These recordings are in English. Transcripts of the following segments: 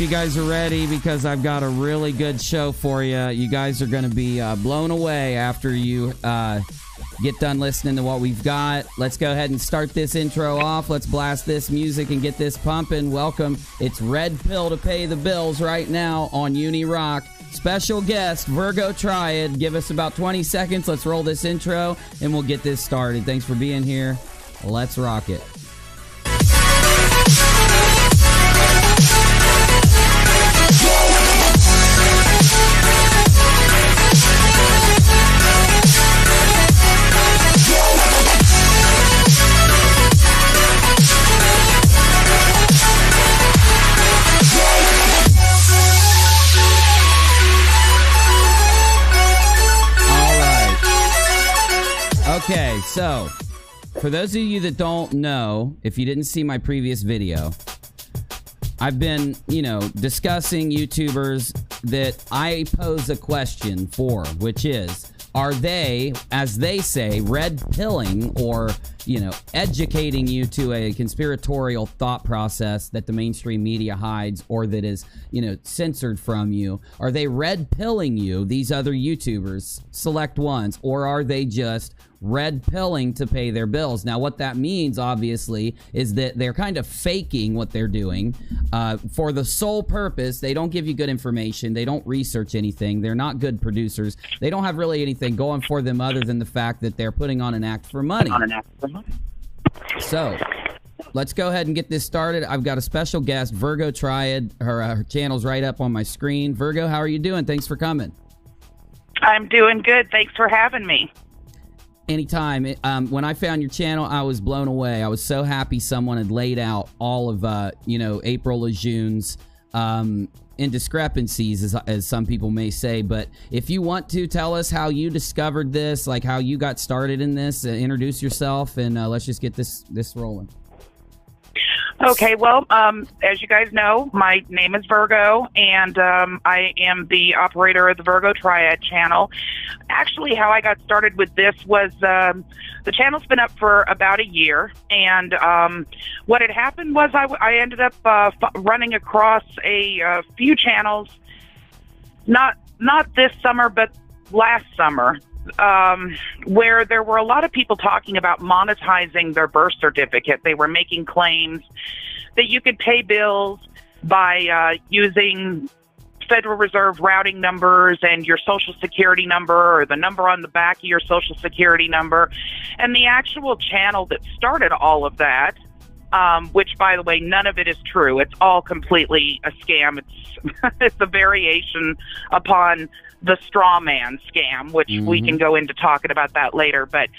you guys are ready because I've got a really good show for you. You guys are going to be blown away after you get done listening to what we've got. Let's go ahead and start this intro off. Let's blast this music and get this pumping. Welcome. It's Red Pill to pay the bills right now on UNIRock. Special guest, Virgo TRIAD. Give us about 20 seconds. Let's roll this intro, and we'll get this started. Thanks for being here. Let's rock it. Okay, so for those of you that don't know, if you didn't see my previous video, I've been, discussing YouTubers that I pose a question for, which is, are they, as they say, red pilling or, educating you to a conspiratorial thought process that the mainstream media hides or that is, censored from you? Are they red pilling you, these other YouTubers, select ones, or are they just red pilling to pay their bills? Now, what that means, obviously, is that they're kind of faking what they're doing for the sole purpose. They don't give you good information. They don't research anything. They're not good producers. They don't have really anything going for them other than the fact that they're putting on an act for money. So let's go ahead and get this started. I've got a special guest, Virgo TRIAD. Her channel's right up on my screen. Virgo, how are you doing? Thanks for coming. I'm doing good. Thanks for having me. Anytime. When I found your channel, I was blown away. I was so happy someone had laid out all of, April LaJune's indiscrepancies, as some people may say. But if you want to tell us how you discovered this, like how you got started in this, introduce yourself, and let's just get this rolling. Okay, well, as you guys know, my name is Virgo, and I am the operator of the Virgo TRIAD channel. Actually, how I got started with this was the channel's been up for about a year, and what had happened was I ended up running across a few channels, not this summer, but last summer, where there were a lot of people talking about monetizing their birth certificate. They were making claims that you could pay bills by using Federal Reserve routing numbers and your Social Security number or the number on the back of your Social Security number. And the actual channel that started all of that, which, by the way, none of it is true. It's all completely a scam. It's a variation upon the straw man scam, which we can go into talking about that later. But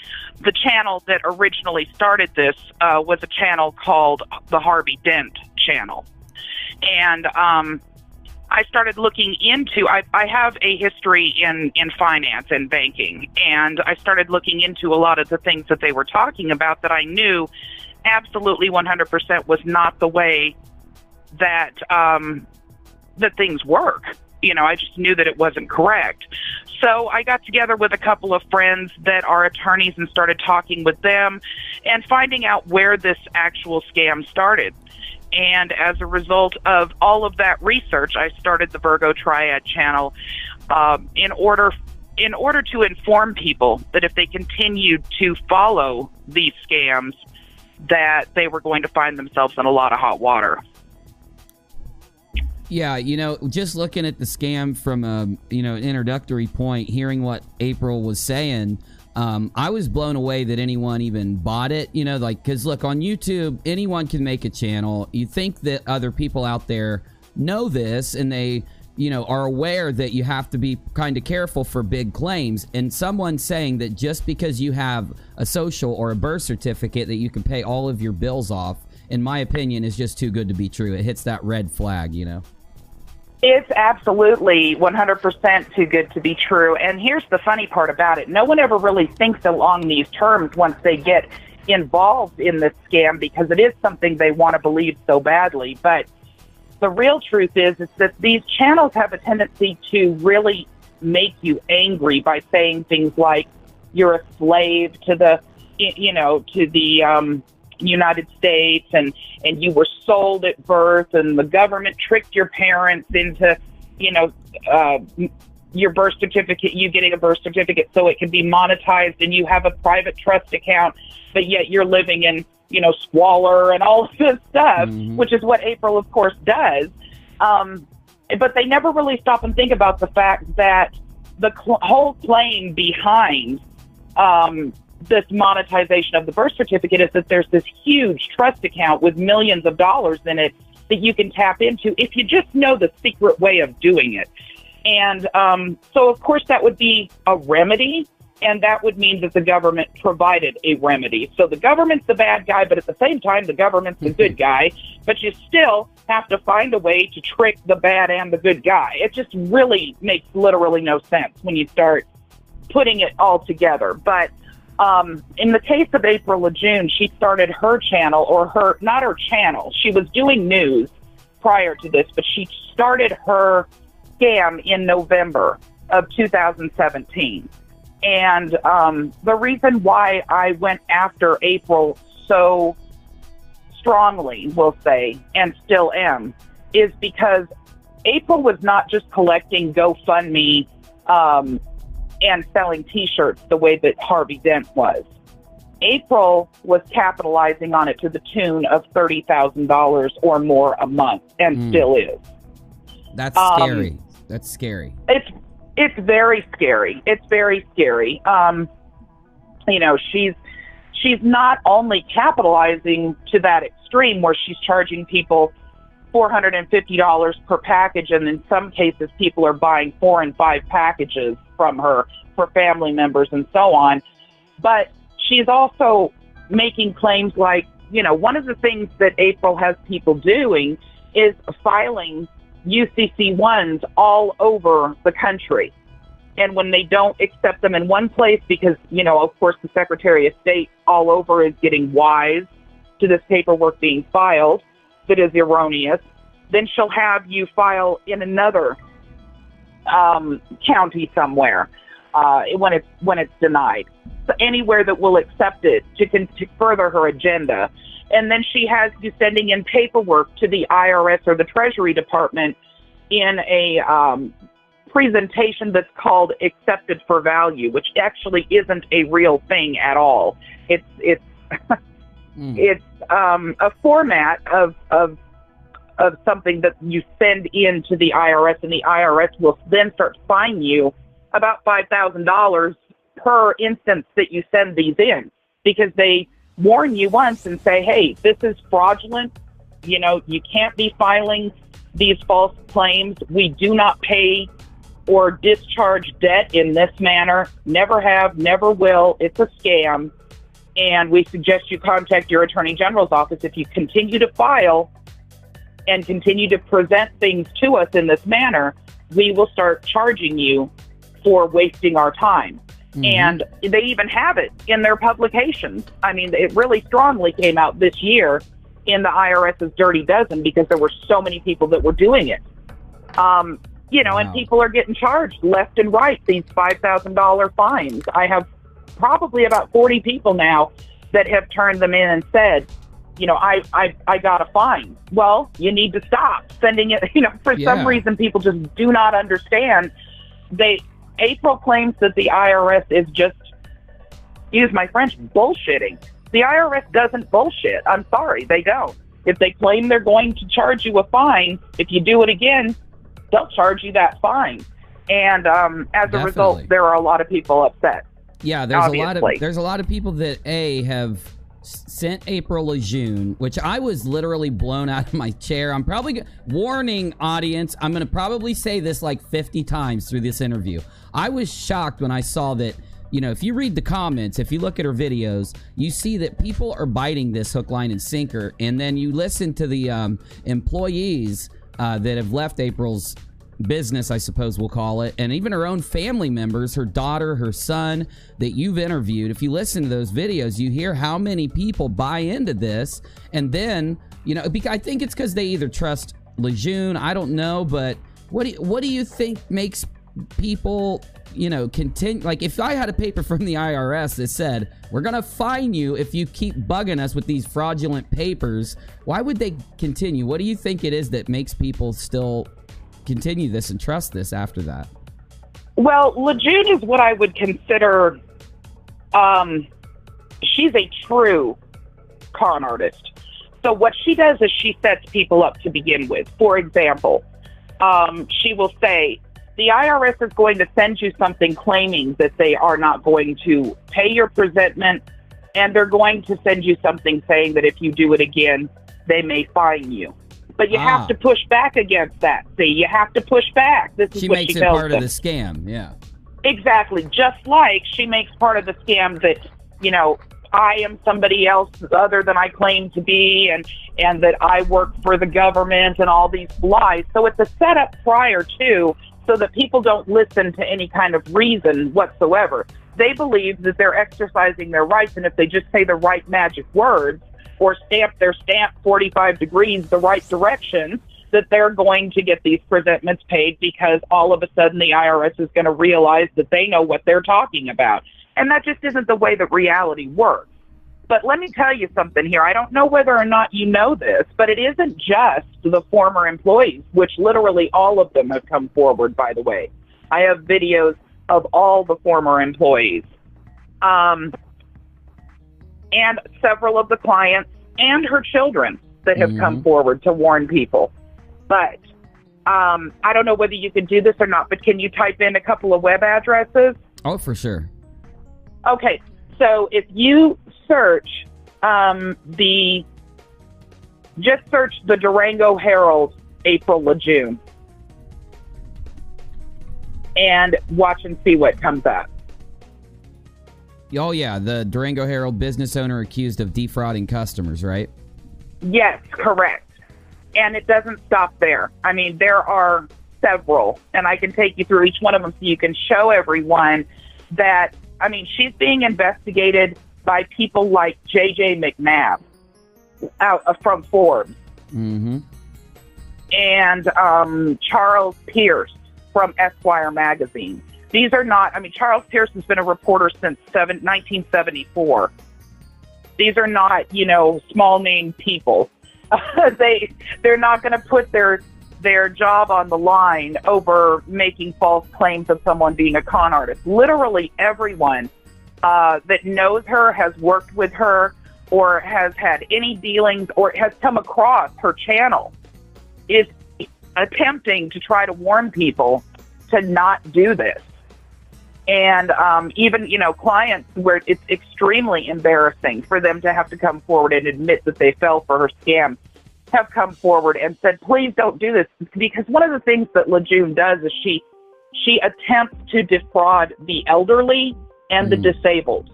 the channel that originally started this was a channel called the Harvey Dent channel. And I started looking into, I have a history in finance and banking, and I started looking into a lot of the things that they were talking about that I knew absolutely 100% was not the way that that things work. I just knew that it wasn't correct. So I got together with a couple of friends that are attorneys and started talking with them and finding out where this actual scam started. And as a result of all of that research, I started the Virgo TRIAD channel in order to inform people that if they continued to follow these scams, that they were going to find themselves in a lot of hot water. Yeah, just looking at the scam from an introductory point, hearing what April was saying, I was blown away that anyone even bought it, because look, on YouTube, anyone can make a channel. You think that other people out there know this and they, are aware that you have to be kind of careful for big claims. And someone saying that just because you have a social or a birth certificate that you can pay all of your bills off, in my opinion, is just too good to be true. It hits that red flag, It's absolutely 100% too good to be true. And here's the funny part about it. No one ever really thinks along these terms once they get involved in this scam, because it is something they want to believe so badly. But the real truth is that these channels have a tendency to really make you angry by saying things like you're a slave to the, United States, and you were sold at birth, and the government tricked your parents into, your birth certificate, you getting a birth certificate so it can be monetized, and you have a private trust account, but yet you're living in, squalor and all of this stuff, which is what April, of course, does. But they never really stop and think about the fact that the whole claim behind this monetization of the birth certificate is that there's this huge trust account with millions of dollars in it that you can tap into if you just know the secret way of doing it. And so, of course, that would be a remedy, and that would mean that the government provided a remedy. So the government's the bad guy, but at the same time, the government's the good guy. But you still have to find a way to trick the bad and the good guy. It just really makes literally no sense when you start putting it all together. But in the case of April LaJune, she started her channel, or not her channel. She was doing news prior to this, but she started her scam in November of 2017. And the reason why I went after April so strongly, we'll say, and still am, is because April was not just collecting GoFundMe and selling T-shirts the way that Harvey Dent was. April was capitalizing on it to the tune of $30,000 or more a month, and still is. That's scary. That's scary. It's very scary. It's very scary. She's not only capitalizing to that extreme where she's charging people $450 per package, and in some cases people are buying 4 and 5 packages from her for family members and so on. But she's also making claims like, one of the things that April has people doing is filing UCC-1s all over the country. And when they don't accept them in one place, because, of course, the Secretary of State all over is getting wise to this paperwork being filed that is erroneous, then she'll have you file in another county somewhere when it's denied. So anywhere that will accept it to further her agenda. And then she has you sending in paperwork to the IRS or the Treasury Department in a presentation that's called accepted for value, which actually isn't a real thing at all. It's it's a format of something that you send in to the IRS, and the IRS will then start fining you about $5,000 per instance that you send these in, because they warn you once and say, hey, this is fraudulent. You can't be filing these false claims. We do not pay or discharge debt in this manner. Never have, never will. It's a scam. And we suggest you contact your Attorney General's office. If you continue to file and continue to present things to us in this manner, we will start charging you for wasting our time. And they even have it in their publications. I mean, it really strongly came out this year in the IRS's Dirty Dozen, because there were so many people that were doing it. Wow. And people are getting charged left and right these $5,000 fines. I have probably about 40 people now that have turned them in and said, I got a fine. Well, you need to stop sending it. For some reason, people just do not understand. April claims that the IRS is just, use my French, bullshitting. The IRS doesn't bullshit. I'm sorry, they don't. If they claim they're going to charge you a fine, if you do it again, they'll charge you that fine. And as a result, there are a lot of people upset. Yeah, there's a lot of people that have sent April LaJune, which I was literally blown out of my chair. I'm probably warning audience, I'm going to probably say this like 50 times through this interview. I was shocked when I saw that, if you read the comments, if you look at her videos, you see that people are biting this hook, line, and sinker. And then you listen to the employees that have left April's business, I suppose we'll call it, and even her own family members, her daughter, her son, that you've interviewed. If you listen to those videos, you hear how many people buy into this. And then, I think it's because they either trust LaJune, I don't know, but what do you think makes people, you know, continue? Like, if I had a paper from the IRS that said, we're going to fine you if you keep bugging us with these fraudulent papers, why would they continue? What do you think it is that makes people still continue this and trust this after that? Well, LaJune is what I would consider, she's a true con artist. So what she does is she sets people up to begin with. For example, she will say, the IRS is going to send you something claiming that they are not going to pay your presentment, and they're going to send you something saying that if you do it again, they may fine you. But you have to push back against that. See, you have to push back. This is she what makes she it tells part them. of the scam, yeah. Exactly. Just like she makes part of the scam that, you know, I am somebody else other than I claim to be, and that I work for the government and all these lies. So it's a setup prior to, so that people don't listen to any kind of reason whatsoever. They believe that they're exercising their rights, and if they just say the right magic words or stamp their stamp 45 degrees the right direction, that they're going to get these presentments paid because all of a sudden the IRS is going to realize that they know what they're talking about. And that just isn't the way that reality works. But let me tell you something here. I don't know whether or not you know this, but it isn't just the former employees, which literally all of them have come forward, by the way. I have videos of all the former employees. And several of the clients and her children that have come forward to warn people. But I don't know whether you can do this or not, but can you type in a couple of web addresses? Oh, for sure. Okay, so if you search just search the Durango Herald, April LaJune, and watch and see what comes up. Oh, yeah, the Durango Herald, business owner accused of defrauding customers, right? Yes, correct. And it doesn't stop there. I mean, there are several, and I can take you through each one of them so you can show everyone that, I mean, she's being investigated by people like J.J. McNabb from Forbes. And Charles Pierce from Esquire magazine. These are not, I mean, Charles Pierce has been a reporter since 1974. These are not, you know, small name people. They're not going to put their job on the line over making false claims of someone being a con artist. Literally everyone that knows her, has worked with her, or has had any dealings, or has come across her channel, is attempting to try to warn people to not do this. And even, you know, clients where it's extremely embarrassing for them to have to come forward and admit that they fell for her scam, have come forward and said, please don't do this. Because one of the things that LaJune does is she attempts to defraud the elderly and the disabled.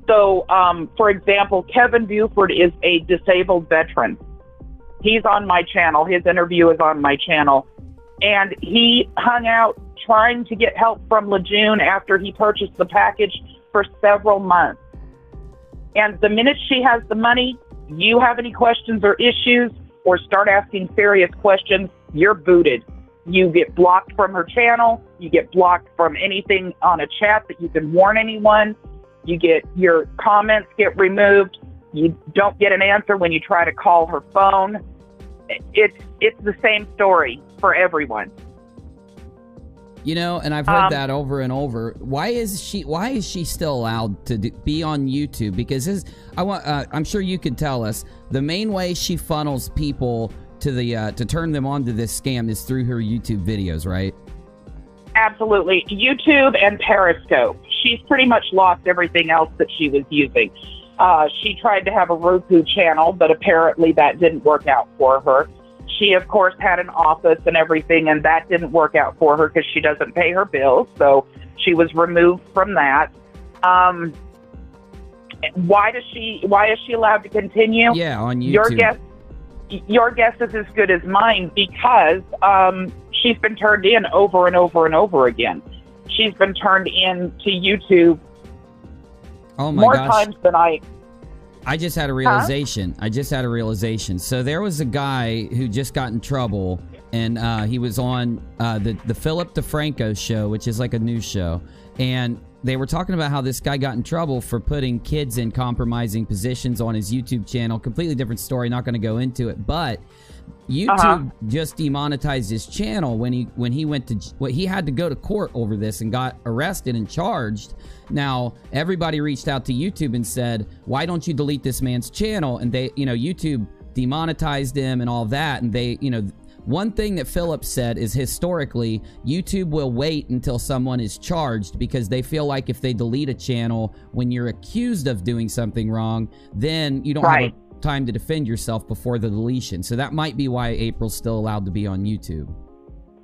So, for example, Kevin Buford is a disabled veteran. He's on my channel. His interview is on my channel. And he hung out trying to get help from LaJune after he purchased the package for several months. And the minute she has the money, you have any questions or issues or start asking serious questions, you're booted. You get blocked from her channel. You get blocked from anything on a chat that you can warn anyone. You get your comments get removed. You don't get an answer when you try to call her phone. It's the same story for everyone. You know, and I've heard that over and over. Why is she still allowed to be on YouTube? Because I'm sure you could tell us the main way she funnels people to the to turn them on to this scam is through her YouTube videos, right? Absolutely. YouTube and Periscope. She's pretty much lost everything else that she was using. She tried to have a Roku channel, but apparently that didn't work out for her. She, of course, had an office and everything, and that didn't work out for her because she doesn't pay her bills, so she was removed from that. Why is she allowed to continue? Yeah, on YouTube. Your guess is as good as mine because she's been turned in over and over and over again. She's been turned in to YouTube more times than I just had a realization. I just had a realization. So there was a guy who just got in trouble, and he was on the Philip DeFranco show, which is like a news show, and they were talking about how this guy got in trouble for putting kids in compromising positions on his YouTube channel. Completely different story, not going to go into it, but YouTube just demonetized his channel when he went to he had to go to court over this and got arrested and charged. Now everybody reached out to YouTube and said, why don't you delete this man's channel? And they, YouTube demonetized him and all that. And they, one thing that Philip said is historically YouTube will wait until someone is charged, because they feel like if they delete a channel when you're accused of doing something wrong, then you don't have time to defend yourself before the deletion. So that might be why April's still allowed to be on YouTube.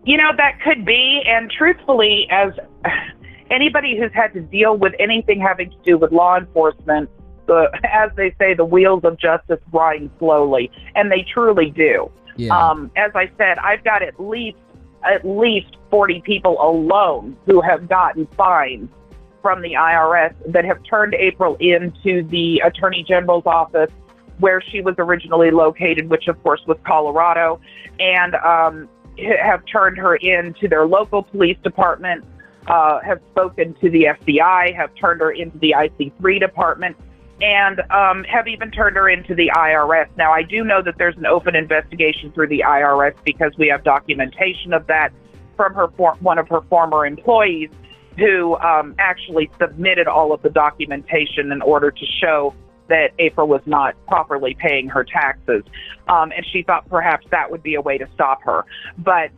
That could be. And truthfully, as anybody who's had to deal with anything having to do with law enforcement, as they say, the wheels of justice grind slowly, and they truly do. Yeah. As I said, I've got at least 40 people alone who have gotten fines from the IRS that have turned April into the Attorney General's office, where she was originally located, which of course was Colorado, and have turned her into their local police department, have spoken to the FBI, have turned her into the IC3 department, and have even turned her into the IRS. Now, I do know that there's an open investigation through the IRS because we have documentation of that from one of her former employees who actually submitted all of the documentation in order to show that April was not properly paying her taxes. And she thought perhaps that would be a way to stop her. But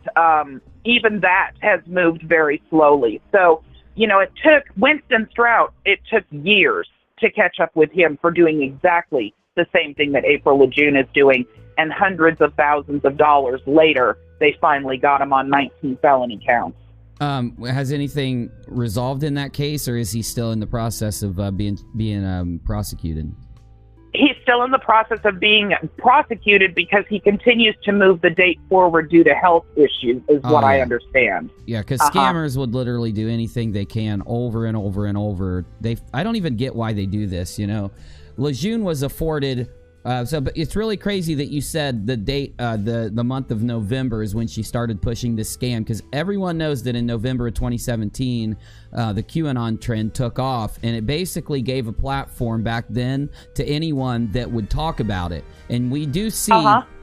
even that has moved very slowly. So, it took Winston Strout, it took years to catch up with him for doing exactly the same thing that April LaJune is doing. And hundreds of thousands of dollars later, they finally got him on 19 felony counts. Has anything resolved in that case, or is he still in the process of being prosecuted? He's still in the process of being prosecuted because he continues to move the date forward due to health issues, is what I understand. Yeah, because scammers would literally do anything they can over and over and over. I don't even get why they do this, LaJune was afforded... but it's really crazy that you said the date, the month of November is when she started pushing this scam, because everyone knows that in November of 2017, the QAnon trend took off, and it basically gave a platform back then to anyone that would talk about it. And we do see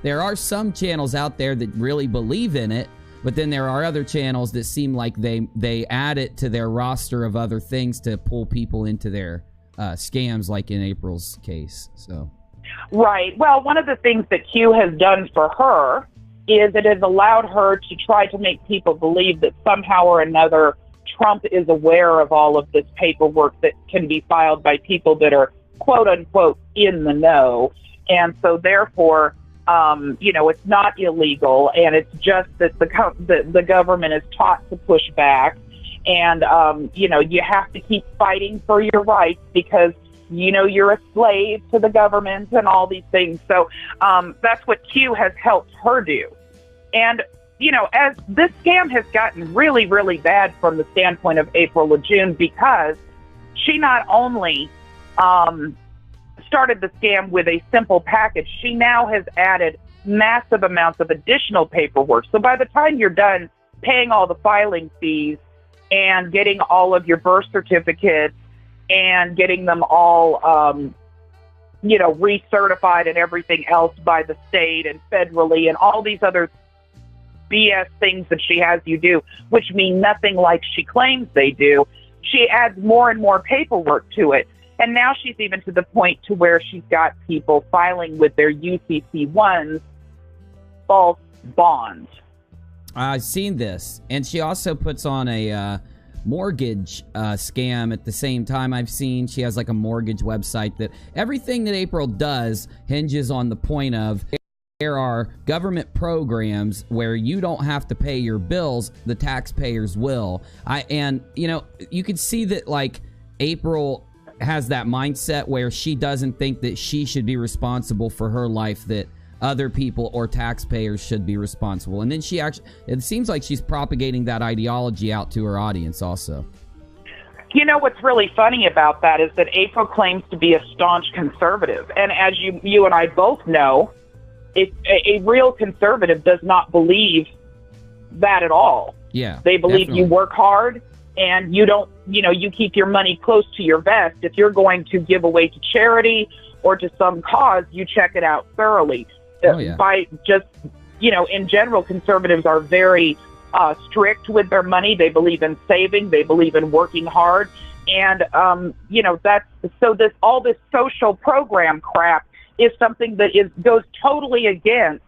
there are some channels out there that really believe in it, but then there are other channels that seem like they add it to their roster of other things to pull people into their scams, like in April's case. So. Right. Well, one of the things that Q has done for her is it has allowed her to try to make people believe that somehow or another Trump is aware of all of this paperwork that can be filed by people that are quote unquote in the know. And so therefore, it's not illegal, and it's just that the government is taught to push back. And, you have to keep fighting for your rights because you're a slave to the government and all these things. So that's what Q has helped her do. And, as this scam has gotten really, really bad from the standpoint of April LaJune, because she not only started the scam with a simple package, she now has added massive amounts of additional paperwork. So by the time you're done paying all the filing fees and getting all of your birth certificates and getting them all, recertified and everything else by the state and federally and all these other BS things that she has you do, which mean nothing like she claims they do, she adds more and more paperwork to it. And now she's even to the point to where she's got people filing with their UCC1s false bonds. I've seen this. And she also puts on a mortgage scam at the same time. I've seen she has like a mortgage website that everything that April does hinges on the point of there are government programs where you don't have to pay your bills, the taxpayers will. You can see that like April has that mindset where she doesn't think that she should be responsible for her life, that other people or taxpayers should be responsible. And then it seems like she's propagating that ideology out to her audience also. What's really funny about that is that April claims to be a staunch conservative. And as you and I both know, a real conservative does not believe that at all. Yeah, they believe definitely. you work hard and you don't, you keep your money close to your vest. If you're going to give away to charity or to some cause, you check it out thoroughly. Oh, yeah. By just, in general, conservatives are very strict with their money. They believe in saving. They believe in working hard. And, that's so all this social program crap is something that goes totally against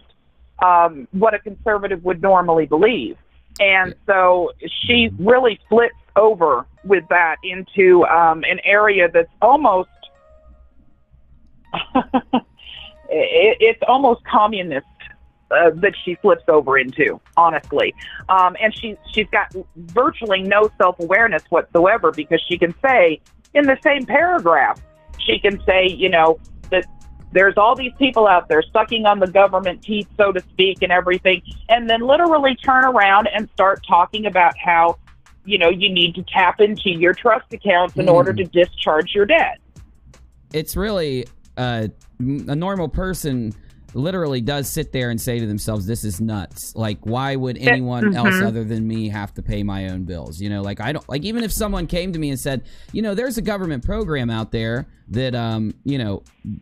what a conservative would normally believe. And so she really flips over with that into an area that's almost it's almost communist that she flips over into, honestly. And she's got virtually no self-awareness whatsoever, because she can say in the same paragraph, she can say, that there's all these people out there sucking on the government teeth, so to speak, and everything, and then literally turn around and start talking about how, you need to tap into your trust accounts in order to discharge your debt. It's really a normal person literally does sit there and say to themselves, this is nuts. Like, why would anyone else other than me have to pay my own bills? I don't, like, even if someone came to me and said, there's a government program out there that,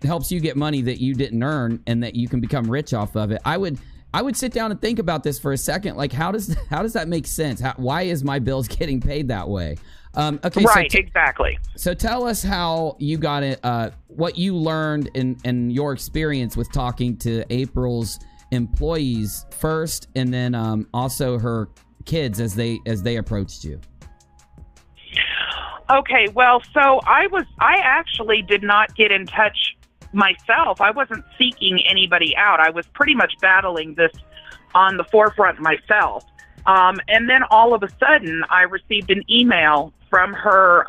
helps you get money that you didn't earn and that you can become rich off of it, I would sit down and think about this for a second. Like, how does that make sense? Why is my bills getting paid that way? Okay, right, so exactly. So tell us how you got it, what you learned in your experience with talking to April's employees first, and then also her kids as they approached you. Okay, well, so I actually did not get in touch myself. I wasn't seeking anybody out. I was pretty much battling this on the forefront myself. And then all of a sudden, I received an email from her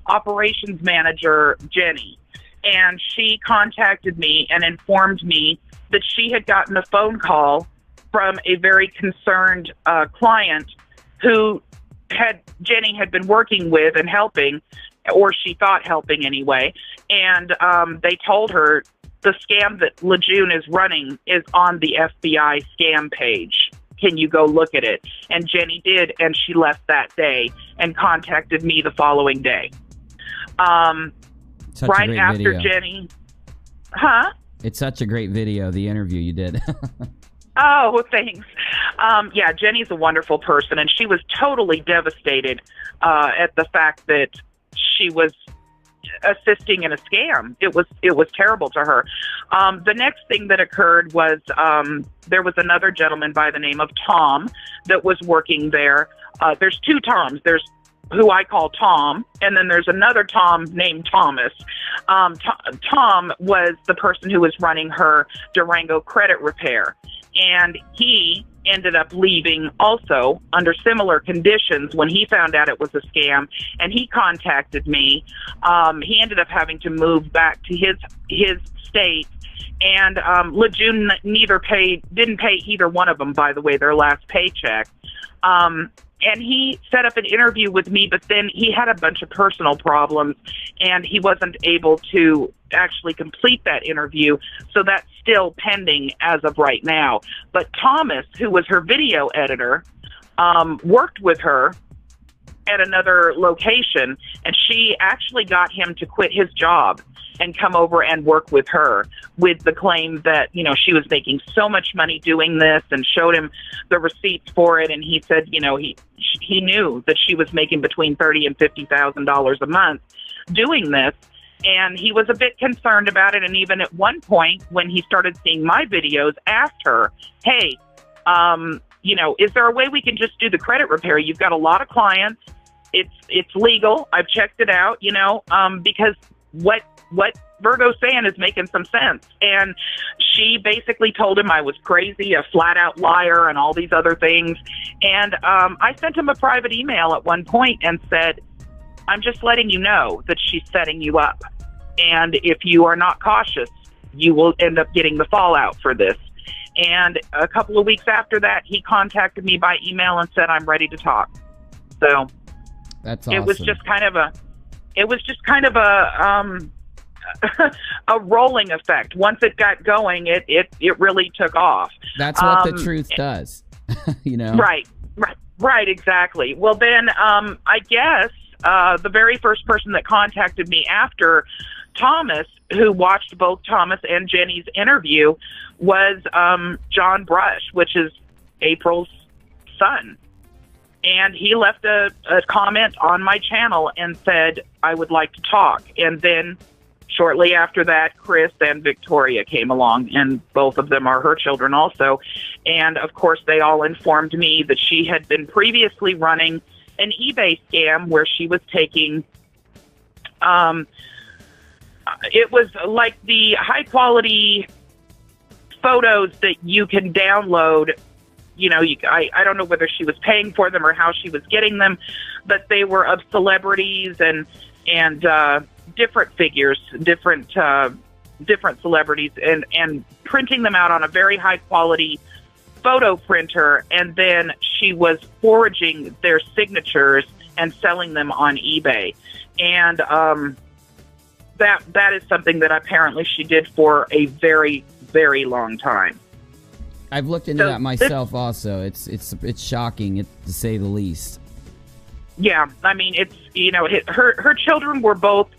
operations manager, Jenny, and she contacted me and informed me that she had gotten a phone call from a very concerned client who Jenny had been working with and helping, or she thought helping anyway, and they told her the scam that LaJune is running is on the FBI scam page. Can you go look at it? And Jenny did, and she left that day and contacted me the following day. Right after video. Jenny. Huh? It's such a great video, the interview you did. Oh, thanks. Yeah, Jenny's a wonderful person, and she was totally devastated at the fact that she was assisting in a scam. It was terrible to her. The next thing that occurred was there was another gentleman by the name of Tom that was working there. There's two Toms. There's who I call Tom, and then there's another Tom named Thomas. Tom was the person who was running her Durango credit repair, and he ended up leaving also under similar conditions when he found out it was a scam, and he contacted me. He ended up having to move back to his state, and LaJune didn't pay either one of them, by the way, their last paycheck. And he set up an interview with me, but then he had a bunch of personal problems, and he wasn't able to actually complete that interview. So that's still pending as of right now. But Thomas, who was her video editor, worked with her at another location, and she actually got him to quit his job and come over and work with her, with the claim that, she was making so much money doing this, and showed him the receipts for it. And he said, he knew that she was making between $30,000 and $50,000 a month doing this. And he was a bit concerned about it. And even at one point, when he started seeing my videos, asked her, hey, is there a way we can just do the credit repair? You've got a lot of clients. It's legal. I've checked it out, because what Virgo's saying is making some sense. And she basically told him I was crazy, a flat-out liar, and all these other things. And I sent him a private email at one point and said, I'm just letting you know that she's setting you up. And if you are not cautious, you will end up getting the fallout for this. And a couple of weeks after that, he contacted me by email and said, I'm ready to talk. So that's awesome. It was just kind of a rolling effect. Once it got going, it really took off. That's what the truth does. you know? Right, exactly. Well, then I guess the very first person that contacted me after Thomas, who watched both Thomas and Jenny's interview, was John Brush, which is April's son. And he left a comment on my channel and said, I would like to talk. And then shortly after that, Chris and Victoria came along, and both of them are her children also. And, of course, they all informed me that she had been previously running an eBay scam where she was taking it was like the high-quality photos that you can download. You know, I don't know whether she was paying for them or how she was getting them, but they were of celebrities and different figures, different celebrities, and printing them out on a very high-quality photo printer, and then she was forging their signatures and selling them on eBay. And that is something that apparently she did for a very, very long time. I've looked into that myself also. It's shocking, to say the least. Yeah, I mean, it's, you know, her children were both,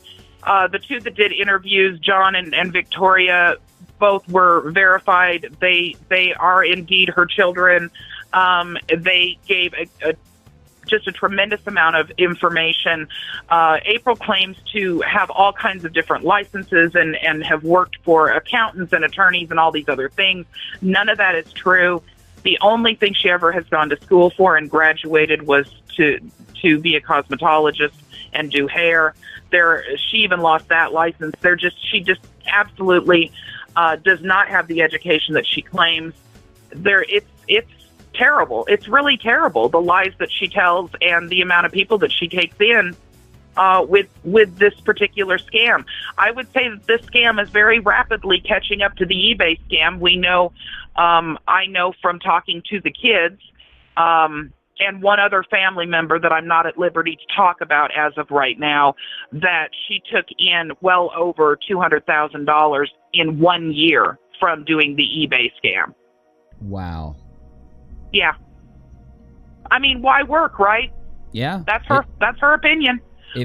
the two that did interviews, John and Victoria, both were verified. They are indeed her children. They gave just a tremendous amount of information. April claims to have all kinds of different licenses and have worked for accountants and attorneys and all these other things. None of that is true. The only thing she ever has gone to school for and graduated was to be a cosmetologist and do hair. She even lost that license. She just absolutely does not have the education that she claims. It's terrible. It's really terrible, the lies that she tells and the amount of people that she takes in with this particular scam. I would say that this scam is very rapidly catching up to the eBay scam. We know, I know from talking to the kids and one other family member that I'm not at liberty to talk about as of right now, that she took in well over $200,000 in 1 year from doing the eBay scam. Wow. Yeah. I mean, why work, right? Yeah. That's her opinion.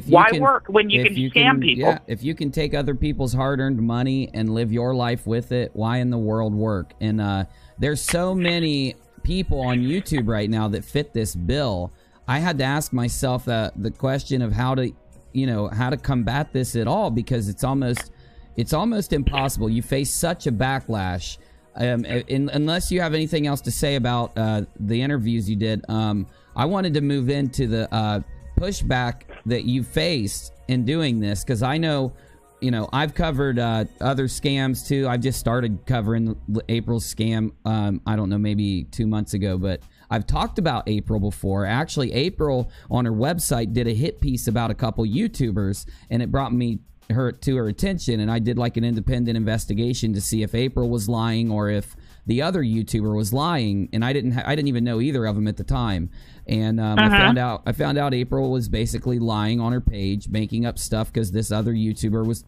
Why work when you can scam people? Yeah, if you can take other people's hard-earned money and live your life with it, why in the world work? And there's so many people on YouTube right now that fit this bill. I had to ask myself the question of how to combat this at all, because it's almost impossible. You face such a backlash. Unless you have anything else to say about the interviews you did, I wanted to move into the pushback that you faced in doing this, because I know, I've covered other scams too. I've just started covering April's scam, I don't know, maybe 2 months ago, but I've talked about April before. Actually, April on her website did a hit piece about a couple YouTubers, and it brought me to her attention, and I did like an independent investigation to see if April was lying or if the other YouTuber was lying, and I didn't even know either of them at the time. And I found out April was basically lying on her page, making up stuff because this other YouTuber was,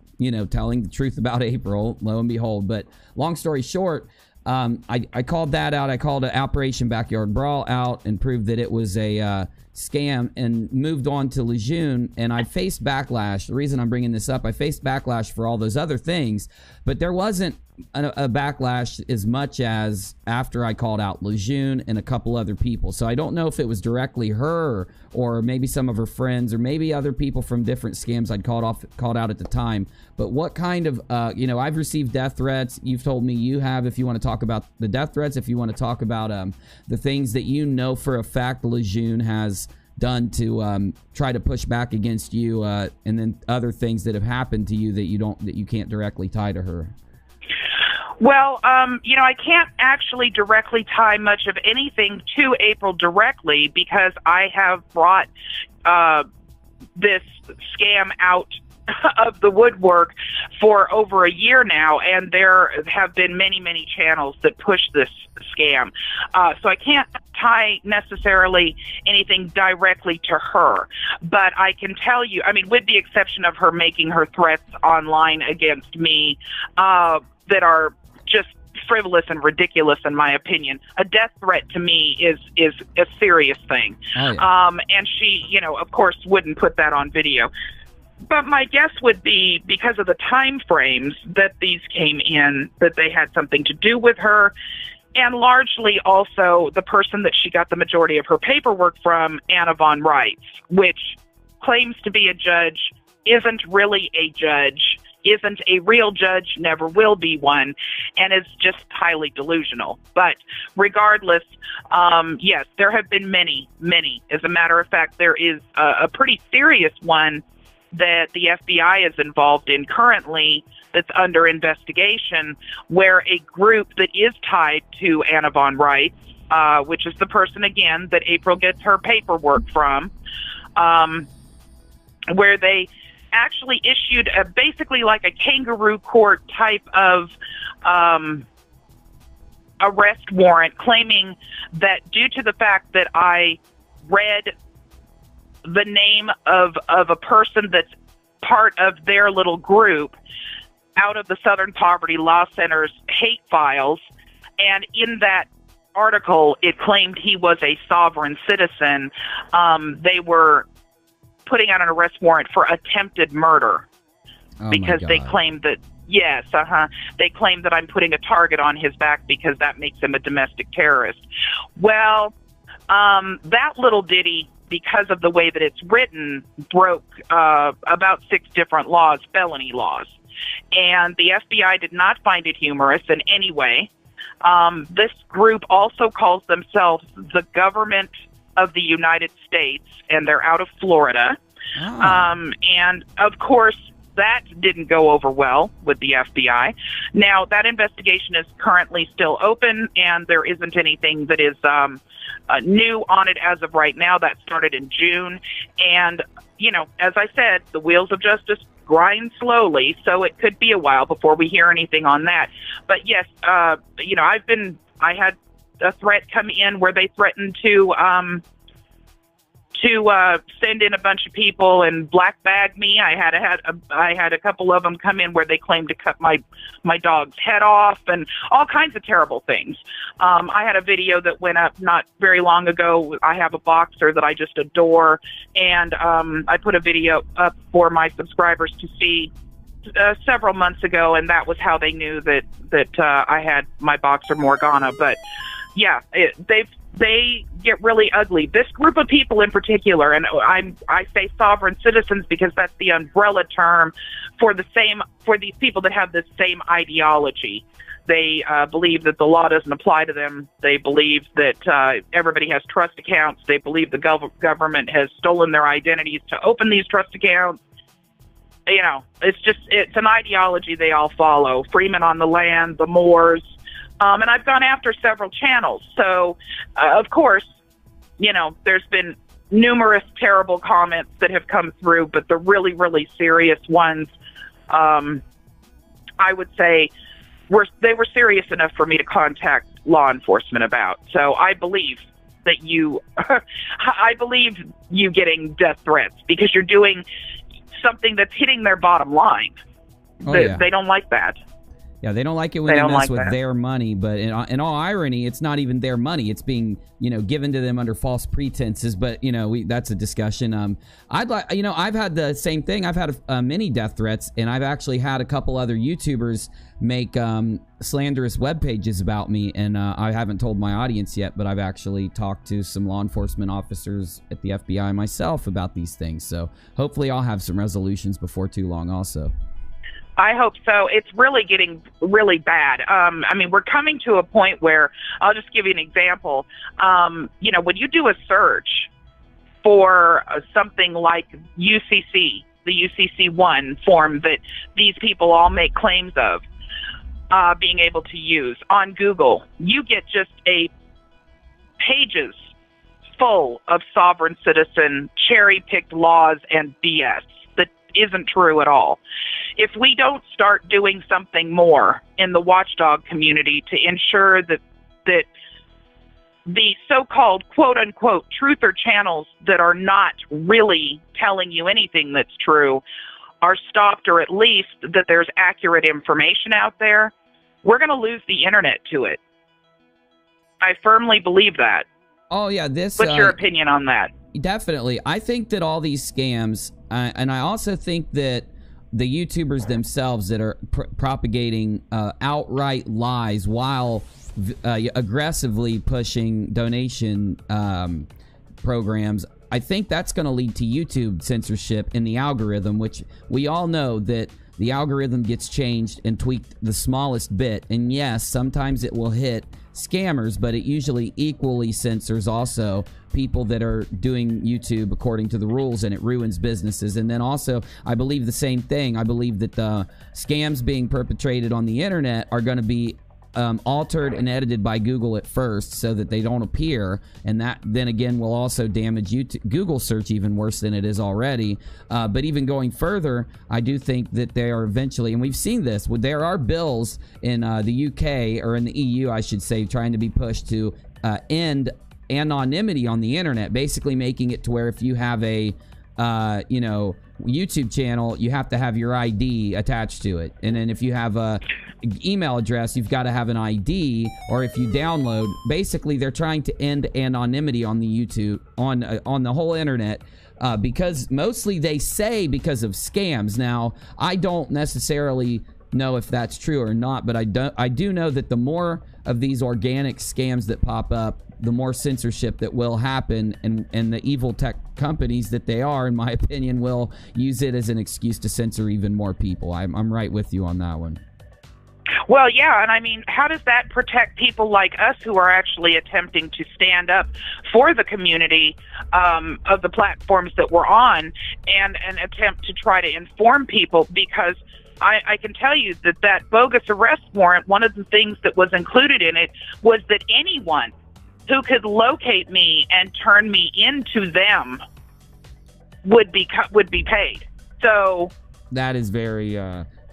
telling the truth about April, lo and behold. But long story short, I called that out. I called Operation Backyard Brawl out and proved that it was a scam, and moved on to LaJune, and I faced backlash. The reason I'm bringing this up, I faced backlash for all those other things, but there wasn't a backlash as much as after I called out LaJune and a couple other people. So I don't know if it was directly her or maybe some of her friends or maybe other people from different scams I'd called out at the time. But what kind of, I've received death threats. You've told me you have. If you want to talk about the death threats, if you want to talk about the things that you know for a fact LaJune has done to try to push back against you, and then other things that have happened to you that you can't directly tie to her. Well, I can't actually directly tie much of anything to April directly, because I have brought this scam out of the woodwork for over a year now, and there have been many, many channels that push this scam. So I can't tie necessarily anything directly to her, but I can tell you, with the exception of her making her threats online against me, that are just frivolous and ridiculous in my opinion. A death threat to me is a serious thing. Oh, yeah. And she, you know, of course, wouldn't put that on video. But my guess would be, because of the time frames that these came in, that they had something to do with her, and largely also the person that she got the majority of her paperwork from, Anna von Reitz, which claims to be a judge, isn't really a judge, isn't a real judge, never will be one, and is just highly delusional. But regardless, yes, there have been many. As a matter of fact, there is a pretty serious one that the FBI is involved in currently that's under investigation, where a group that is tied to Anna von Reitz, which is the person, again, that April gets her paperwork from, where they actually issued basically like a kangaroo court type of arrest warrant, claiming that due to the fact that I read the name of a person that's part of their little group out of the Southern Poverty Law Center's hate files, and in that article it claimed he was a sovereign citizen, they were putting out an arrest warrant for attempted murder. Because they claimed that, yes, they claimed that I'm putting a target on his back because that makes him a domestic terrorist. Well, that little ditty, because of the way that it's written, broke about 6 different laws, felony laws. And the FBI did not find it humorous in any way. This group also calls themselves the Government of the United States, and they're out of Florida. Oh. And, of course, that didn't go over well with the FBI. Now, that investigation is currently still open, and there isn't anything that is new on it as of right now. That started in June. And, you know, as I said, the wheels of justice grind slowly, so it could be a while before we hear anything on that. But, yes, you know, I had a threat come in where they threatened to send in a bunch of people and black bag me. I had a couple of them come in where they claimed to cut my dog's head off and all kinds of terrible things. I had a video that went up not very long ago. I have a boxer that I just adore, and I put a video up for my subscribers to see several months ago, and that was how they knew that I had my boxer Morgana. But yeah, they get really ugly. This group of people in particular, and I say sovereign citizens because that's the umbrella term for these people that have the same ideology. They believe that the law doesn't apply to them. They believe that everybody has trust accounts. They believe the government has stolen their identities to open these trust accounts. You know, it's an ideology they all follow. Freeman on the Land, the Moors. And I've gone after several channels. So, of course, you know, there's been numerous terrible comments that have come through, but the really, really serious ones, I would say, they were serious enough for me to contact law enforcement about. So I believe that I believe you getting death threats because you're doing something that's hitting their bottom line. They don't like that. Yeah, they don't like it when they mess with their money, but in all irony, it's not even their money. It's being, you know, given to them under false pretenses, but, you know, that's a discussion. I've had the same thing. I've had many death threats, and I've actually had a couple other YouTubers make slanderous web pages about me, and I haven't told my audience yet, but I've actually talked to some law enforcement officers at the FBI myself about these things, so hopefully I'll have some resolutions before too long also. I hope so. It's really getting really bad. I mean, we're coming to a point where, I'll just give you an example. You know, when you do a search for something like UCC, the UCC1 form that these people all make claims of being able to use on Google, you get just pages full of sovereign citizen cherry-picked laws and BS that isn't true at all. If we don't start doing something more in the Watchdog community to ensure that the so-called quote-unquote truther channels that are not really telling you anything that's true are stopped, or at least that there's accurate information out there, we're going to lose the internet to it. I firmly believe that. Oh, yeah. What's your opinion on that? Definitely. I think that all these scams, and I also think that the YouTubers themselves that are propagating outright lies while aggressively pushing donation programs, I think that's going to lead to YouTube censorship in the algorithm, which we all know that the algorithm gets changed and tweaked the smallest bit. And yes, sometimes it will hit scammers, but it usually equally censors also people that are doing YouTube according to the rules, and it ruins businesses. And then also, I believe the same thing. I believe that the scams being perpetrated on the internet are going to be altered and edited by Google at first so that they don't appear, and that then again will also damage Google search even worse than it is already. But even going further, I do think that they are eventually, and we've seen this, there are bills in the UK, or in the EU I should say, trying to be pushed to end anonymity on the internet, basically making it to where if you have a YouTube channel, you have to have your ID attached to it, and then if you have a email address, you've got to have an ID, or if you download, basically they're trying to end anonymity on the YouTube, on the whole internet, because mostly they say because of scams. Now, I don't necessarily know if that's true or not, but I do know that the more of these organic scams that pop up, the more censorship that will happen, and the evil tech companies that they are, in my opinion, will use it as an excuse to censor even more people. I'm right with you on that one. Well, yeah, and I mean, how does that protect people like us who are actually attempting to stand up for the community of the platforms that we're on, and an attempt to try to inform people? Because I can tell you that bogus arrest warrant, one of the things that was included in it was that anyone who could locate me and turn me into them would be paid. So that is very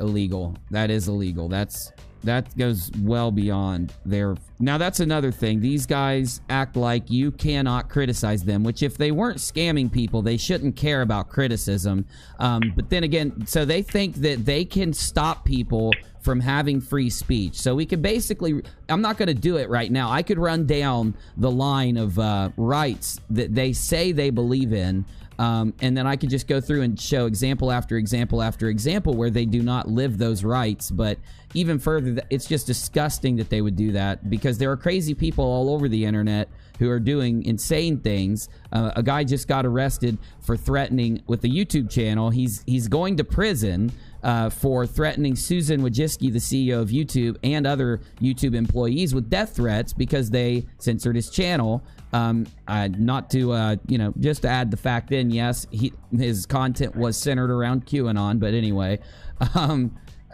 illegal. That is illegal. That goes well beyond their. Now that's another thing. These guys act like you cannot criticize them, which if they weren't scamming people, they shouldn't care about criticism. But then again, so they think that they can stop people from having free speech. So we could basically, I'm not going to do it right now. I could run down the line of rights that they say they believe in. And then I could just go through and show example after example after example where they do not live those rights. But even further, it's just disgusting that they would do that, because there are crazy people all over the internet who are doing insane things. A guy just got arrested for threatening with a YouTube channel. He's going to prison for threatening Susan Wojcicki, the CEO of YouTube, and other YouTube employees with death threats because they censored his channel. Not to, just to add the fact in, yes, his content was centered around QAnon, but anyway,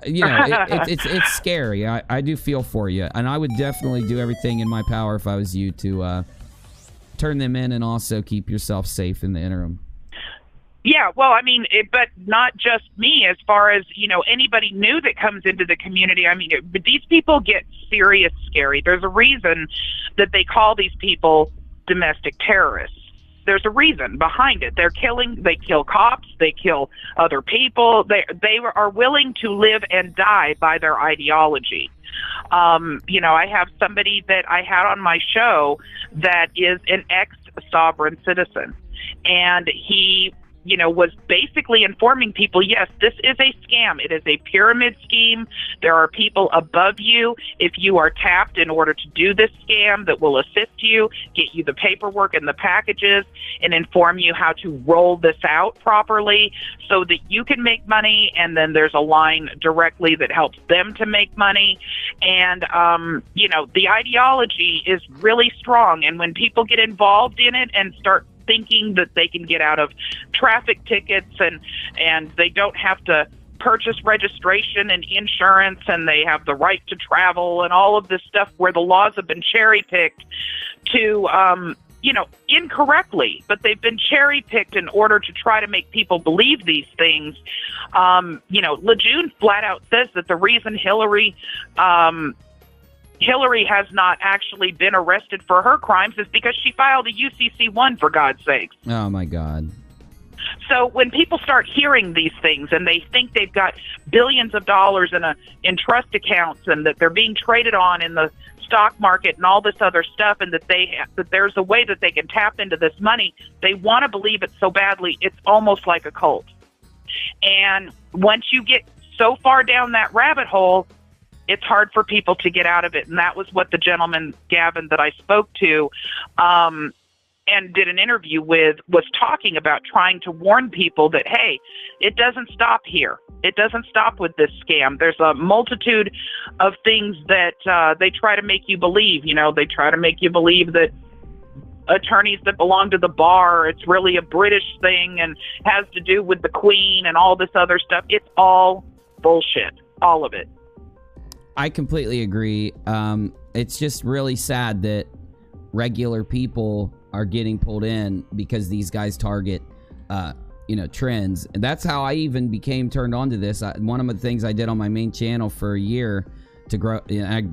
it's scary. I do feel for you, and I would definitely do everything in my power if I was you to turn them in and also keep yourself safe in the interim. Yeah, well, I mean, but not just me. As far as, anybody new that comes into the community, I mean, but these people get serious scary. There's a reason that they call these people domestic terrorists. There's a reason behind it. They kill cops, they kill other people. They are willing to live and die by their ideology. I have somebody that I had on my show that is an ex-sovereign citizen, and he was basically informing people, yes, this is a scam. It is a pyramid scheme. There are people above you, if you are tapped in order to do this scam, that will assist you, get you the paperwork and the packages, and inform you how to roll this out properly so that you can make money, and then there's a line directly that helps them to make money. And, the ideology is really strong, and when people get involved in it and start thinking that they can get out of traffic tickets and they don't have to purchase registration and insurance, and they have the right to travel and all of this stuff where the laws have been cherry-picked to, incorrectly, but they've been cherry-picked in order to try to make people believe these things. LaJune flat out says that the reason Hillary has not actually been arrested for her crimes is because she filed a UCC1, for God's sakes. Oh, my God. So when people start hearing these things and they think they've got billions of dollars in trust accounts and that they're being traded on in the stock market and all this other stuff, and that there's a way that they can tap into this money, they want to believe it so badly, it's almost like a cult. And once you get so far down that rabbit hole, it's hard for people to get out of it. And that was what the gentleman, Gavin, that I spoke to and did an interview with, was talking about, trying to warn people that, hey, it doesn't stop here. It doesn't stop with this scam. There's a multitude of things that they try to make you believe. You know, they try to make you believe that attorneys that belong to the bar, it's really a British thing and has to do with the Queen and all this other stuff. It's all bullshit, all of it. I completely agree. It's just really sad that regular people are getting pulled in because these guys target, you know, trends. And that's how I even became turned on to this. One of the things I did on my main channel for a year to grow, you know,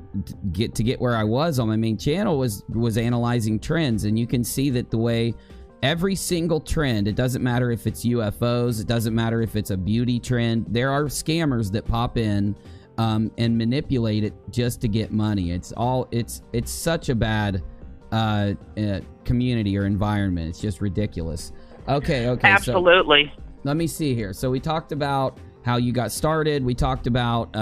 to get where I was on my main channel was analyzing trends. And you can see that the way every single trend, it doesn't matter if it's UFOs, it doesn't matter if it's a beauty trend, there are scammers that pop in and manipulate it just to get money. It's such a bad community or environment. It's just ridiculous. Okay. Absolutely. So let me see here. So we talked about how you got started. We talked about,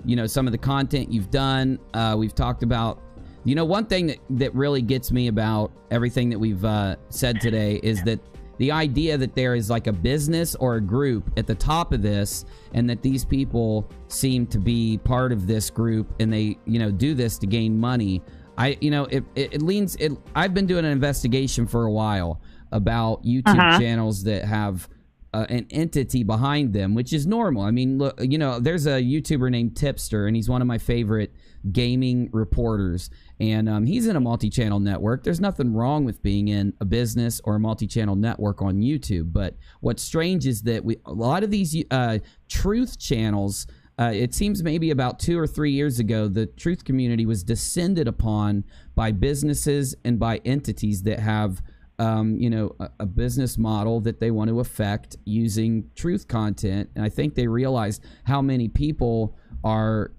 you know, some of the content you've done. We've talked about, you know, one thing that really gets me about everything that we've said today is that the idea that there is like a business or a group at the top of this, and that these people seem to be part of this group and they, you know, do this to gain money. You know, I've been doing an investigation for a while about YouTube channels that have an entity behind them, which is normal. I mean, look, you know, there's a YouTuber named Tipster, and he's one of my favorite gaming reporters, and he's in a multi-channel network. There's nothing wrong with being in a business or a multi-channel network on YouTube, but what's strange is that a lot of these truth channels, it seems maybe about 2 or 3 years ago, the truth community was descended upon by businesses and by entities that have you know, a business model that they want to affect using truth content. And I think they realized how many people are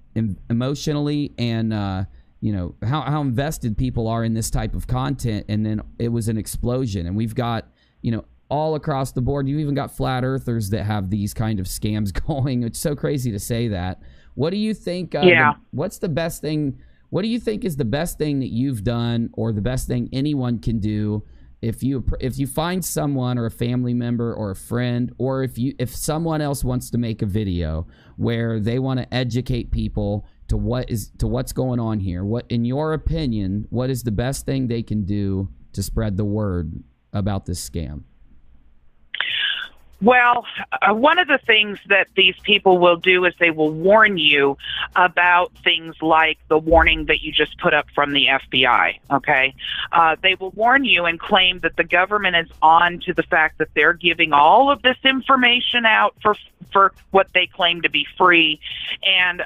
emotionally and you know, how invested people are in this type of content. And then it was an explosion. And we've got, you know, all across the board, you even got flat earthers that have these kind of scams going. It's so crazy to say that. What do you think? What's the best thing? What do you think is the best thing that you've done, or the best thing anyone can do if you find someone or a family member or a friend, or if someone else wants to make a video where they want to educate people to what's going on here? What, in your opinion, what is the best thing they can do to spread the word about this scam? Well, one of the things that these people will do is they will warn you about things like the warning that you just put up from the FBI, okay? They will warn you and claim that the government is on to the fact that they're giving all of this information out for what they claim to be free, and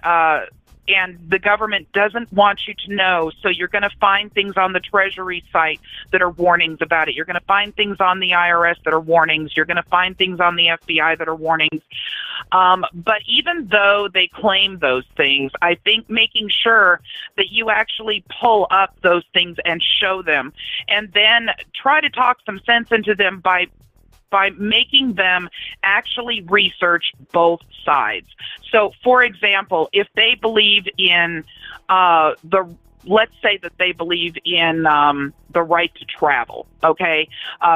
the government doesn't want you to know. So you're going to find things on the Treasury site that are warnings about it. You're going to find things on the IRS that are warnings. You're going to find things on the FBI that are warnings. But even though they claim those things, I think making sure that you actually pull up those things and show them, and then try to talk some sense into them by making them actually research both sides. So, for example, if they believe in let's say that they believe in the right to travel, okay,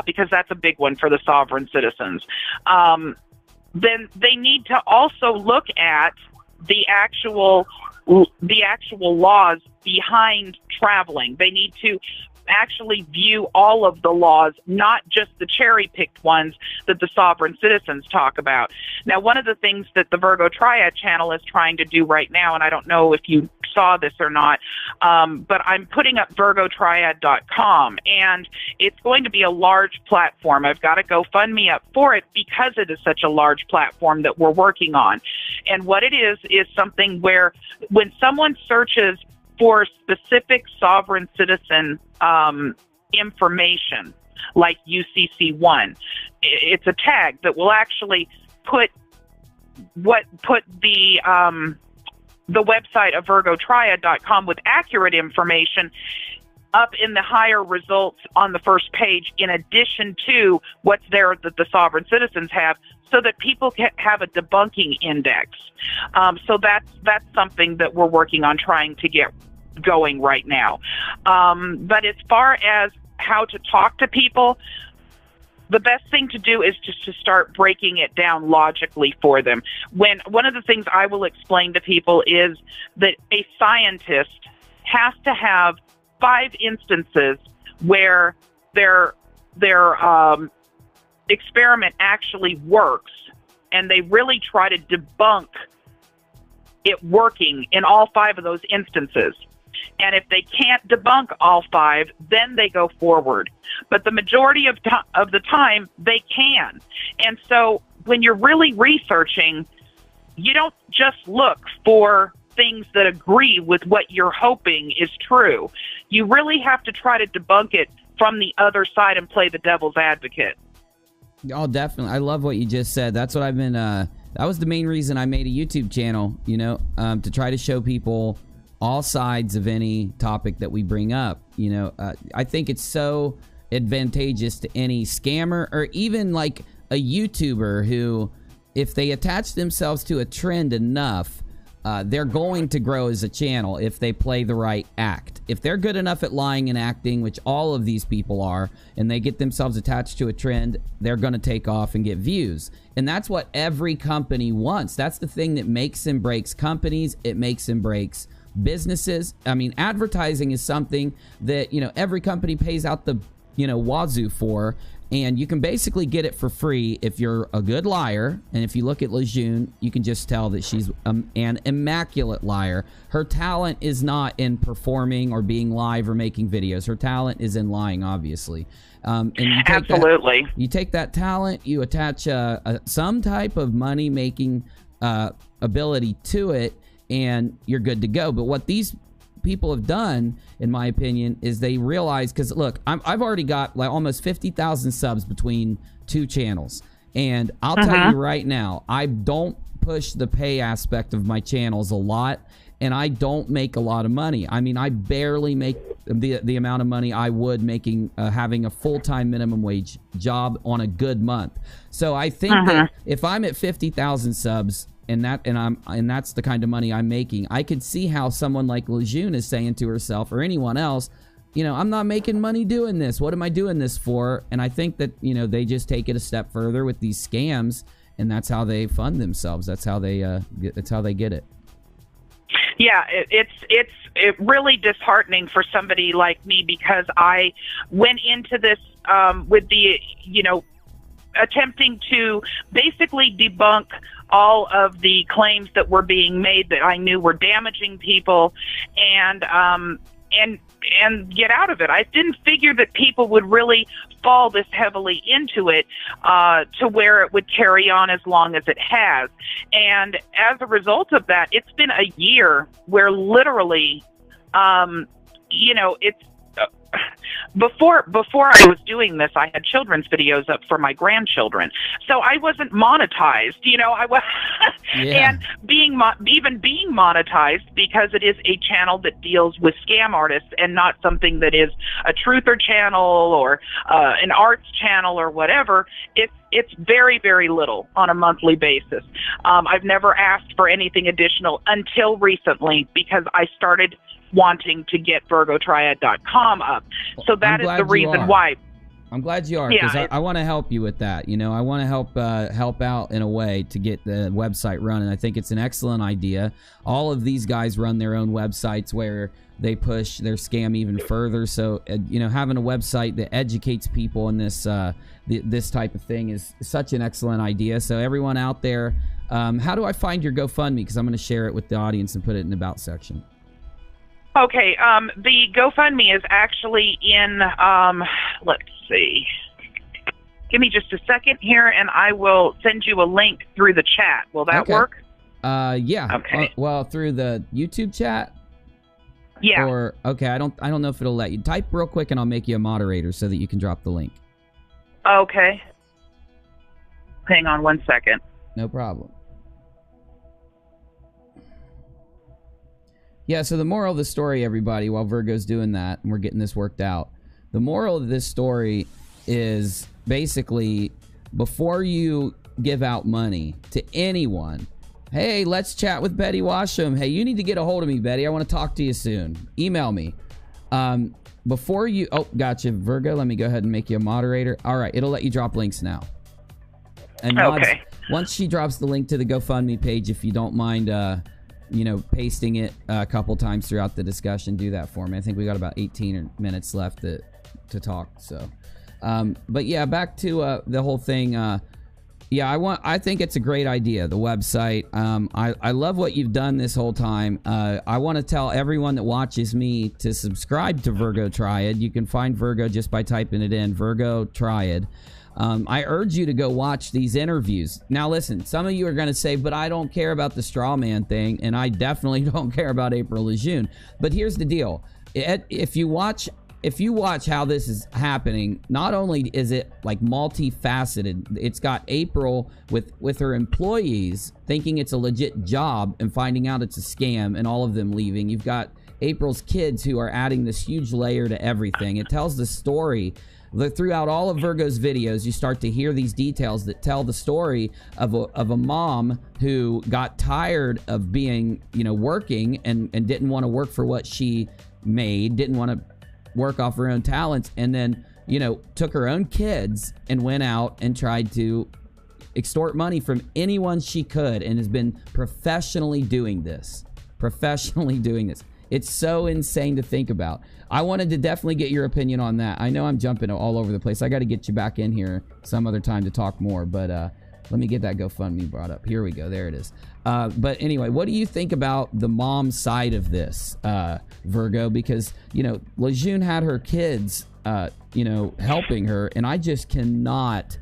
because that's a big one for the sovereign citizens, then they need to also look at the actual laws behind traveling. They need to actually view all of the laws, not just the cherry-picked ones that the sovereign citizens talk about. Now, one of the things that the Virgo Triad channel is trying to do right now, and I don't know if you saw this or not, but I'm putting up virgotriad.com, and it's going to be a large platform. I've got a GoFundMe up for it because it is such a large platform that we're working on. And what it is something where when someone searches for specific sovereign citizen information, like UCC1. It's a tag that will actually put the website of VirgoTriad.com with accurate information up in the higher results on the first page, in addition to what's there that the sovereign citizens have, so that people can have a debunking index. So that's something that we're working on trying to get going right now. But as far as how to talk to people, the best thing to do is just to start breaking it down logically for them. One of the things I will explain to people is that a scientist has to have 5 instances where their experiment actually works, and they really try to debunk it working in all 5 of those instances. And if they can't debunk all 5, then they go forward. But the majority of the time, they can. And so when you're really researching, you don't just look for things that agree with what you're hoping is true. You really have to try to debunk it from the other side and play the devil's advocate. Oh, definitely. I love what you just said. That's what I've been, that was the main reason I made a YouTube channel, you know, to try to show people all sides of any topic that we bring up. You know, I think it's so advantageous to any scammer or even like a YouTuber who, if they attach themselves to a trend enough, they're going to grow as a channel if they play the right act. If they're good enough at lying and acting, which all of these people are, and they get themselves attached to a trend, they're going to take off and get views. And that's what every company wants. That's the thing that makes and breaks companies. It makes and breaks businesses. I mean, advertising is something that, you know, every company pays out the, you know, wazoo for. And you can basically get it for free if you're a good liar. And if you look at LaJune, you can just tell that she's an immaculate liar. Her talent is not in performing or being live or making videos. Her talent is in lying, obviously. And you take Absolutely. You take that talent, you attach some type of money-making ability to it, and you're good to go. But what these people have done, in my opinion, is they realize, because look, I've already got like almost 50,000 subs between 2 channels, and I'll tell you right now, I don't push the pay aspect of my channels a lot, and I don't make a lot of money. I mean, I barely make the amount of money I would making having a full-time minimum wage job on a good month. So I think that if I'm at 50,000 subs, and that's the kind of money I'm making, I could see how someone like LaJune is saying to herself, or anyone else, you know, I'm not making money doing this. What am I doing this for? And I think that, you know, they just take it a step further with these scams, and that's how they fund themselves. That's how they get it. Yeah, it's really disheartening for somebody like me, because I went into this with the, you know, attempting to basically debunk all of the claims that were being made that I knew were damaging people, and get out of it. I didn't figure that people would really fall this heavily into it to where it would carry on as long as it has. And as a result of that, it's been a year where literally, you know, it's before I was doing this, I had children's videos up for my grandchildren, so I wasn't monetized. You know, I was, and even being monetized, because it is a channel that deals with scam artists and not something that is a truther channel or an arts channel or whatever. It's very, very little on a monthly basis. I've never asked for anything additional until recently, because I started wanting to get VirgoTriad.com up. So that is the reason why. I'm glad you are, because I want to help you with that. You know, I want to help out in a way to get the website running. I think it's an excellent idea. All of these guys run their own websites where they push their scam even further. So, you know, having a website that educates people in this this type of thing is such an excellent idea. So everyone out there, how do I find your GoFundMe? Because I'm going to share it with the audience and put it in the About section. Okay, the GoFundMe is actually in, let's see. Give me just a second here, and I will send you a link through the chat. Will that work? Yeah. Okay. Well, through the YouTube chat? Yeah. Or, okay, I don't know if it'll let you. Type real quick, and I'll make you a moderator so that you can drop the link. Okay. Hang on one second. No problem. Yeah, so the moral of the story, everybody, while Virgo's doing that and we're getting this worked out, the moral of this story is basically, before you give out money to anyone, hey, let's chat with Betty Washam. Hey, you need to get a hold of me, Betty. I want to talk to you soon. Email me. Before you... Oh, gotcha, Virgo. Let me go ahead and make you a moderator. All right, it'll let you drop links now. And okay. Once she drops the link to the GoFundMe page, if you don't mind... you know, pasting it a couple times throughout the discussion, do that for me. I think we got about 18 minutes left to talk. So, but yeah, back to the whole thing. Yeah, I think it's a great idea, the website. I love what you've done this whole time. I want to tell everyone that watches me to subscribe to Virgo Triad. You can find Virgo just by typing it in, Virgo Triad. I urge you to go watch these interviews. Now, listen, some of you are going to say, but I don't care about the straw man thing, and I definitely don't care about April LaJune. But here's the deal. If you watch how this is happening, not only is it like multifaceted, it's got April with her employees thinking it's a legit job and finding out it's a scam and all of them leaving. You've got April's kids who are adding this huge layer to everything. It tells the story. Throughout all of Virgo's videos, you start to hear these details that tell the story of a mom who got tired of being, you know, working and didn't want to work for what she made, didn't want to work off her own talents, and then, you know, took her own kids and went out and tried to extort money from anyone she could, and has been professionally doing this. It's so insane to think about. I wanted to definitely get your opinion on that. I know I'm jumping all over the place. I got to get you back in here some other time to talk more, but let me get that GoFundMe brought up. Here we go. There it is. But anyway, what do you think about the mom side of this, Virgo? Because, you know, LaJune had her kids, you know, helping her, and I just cannot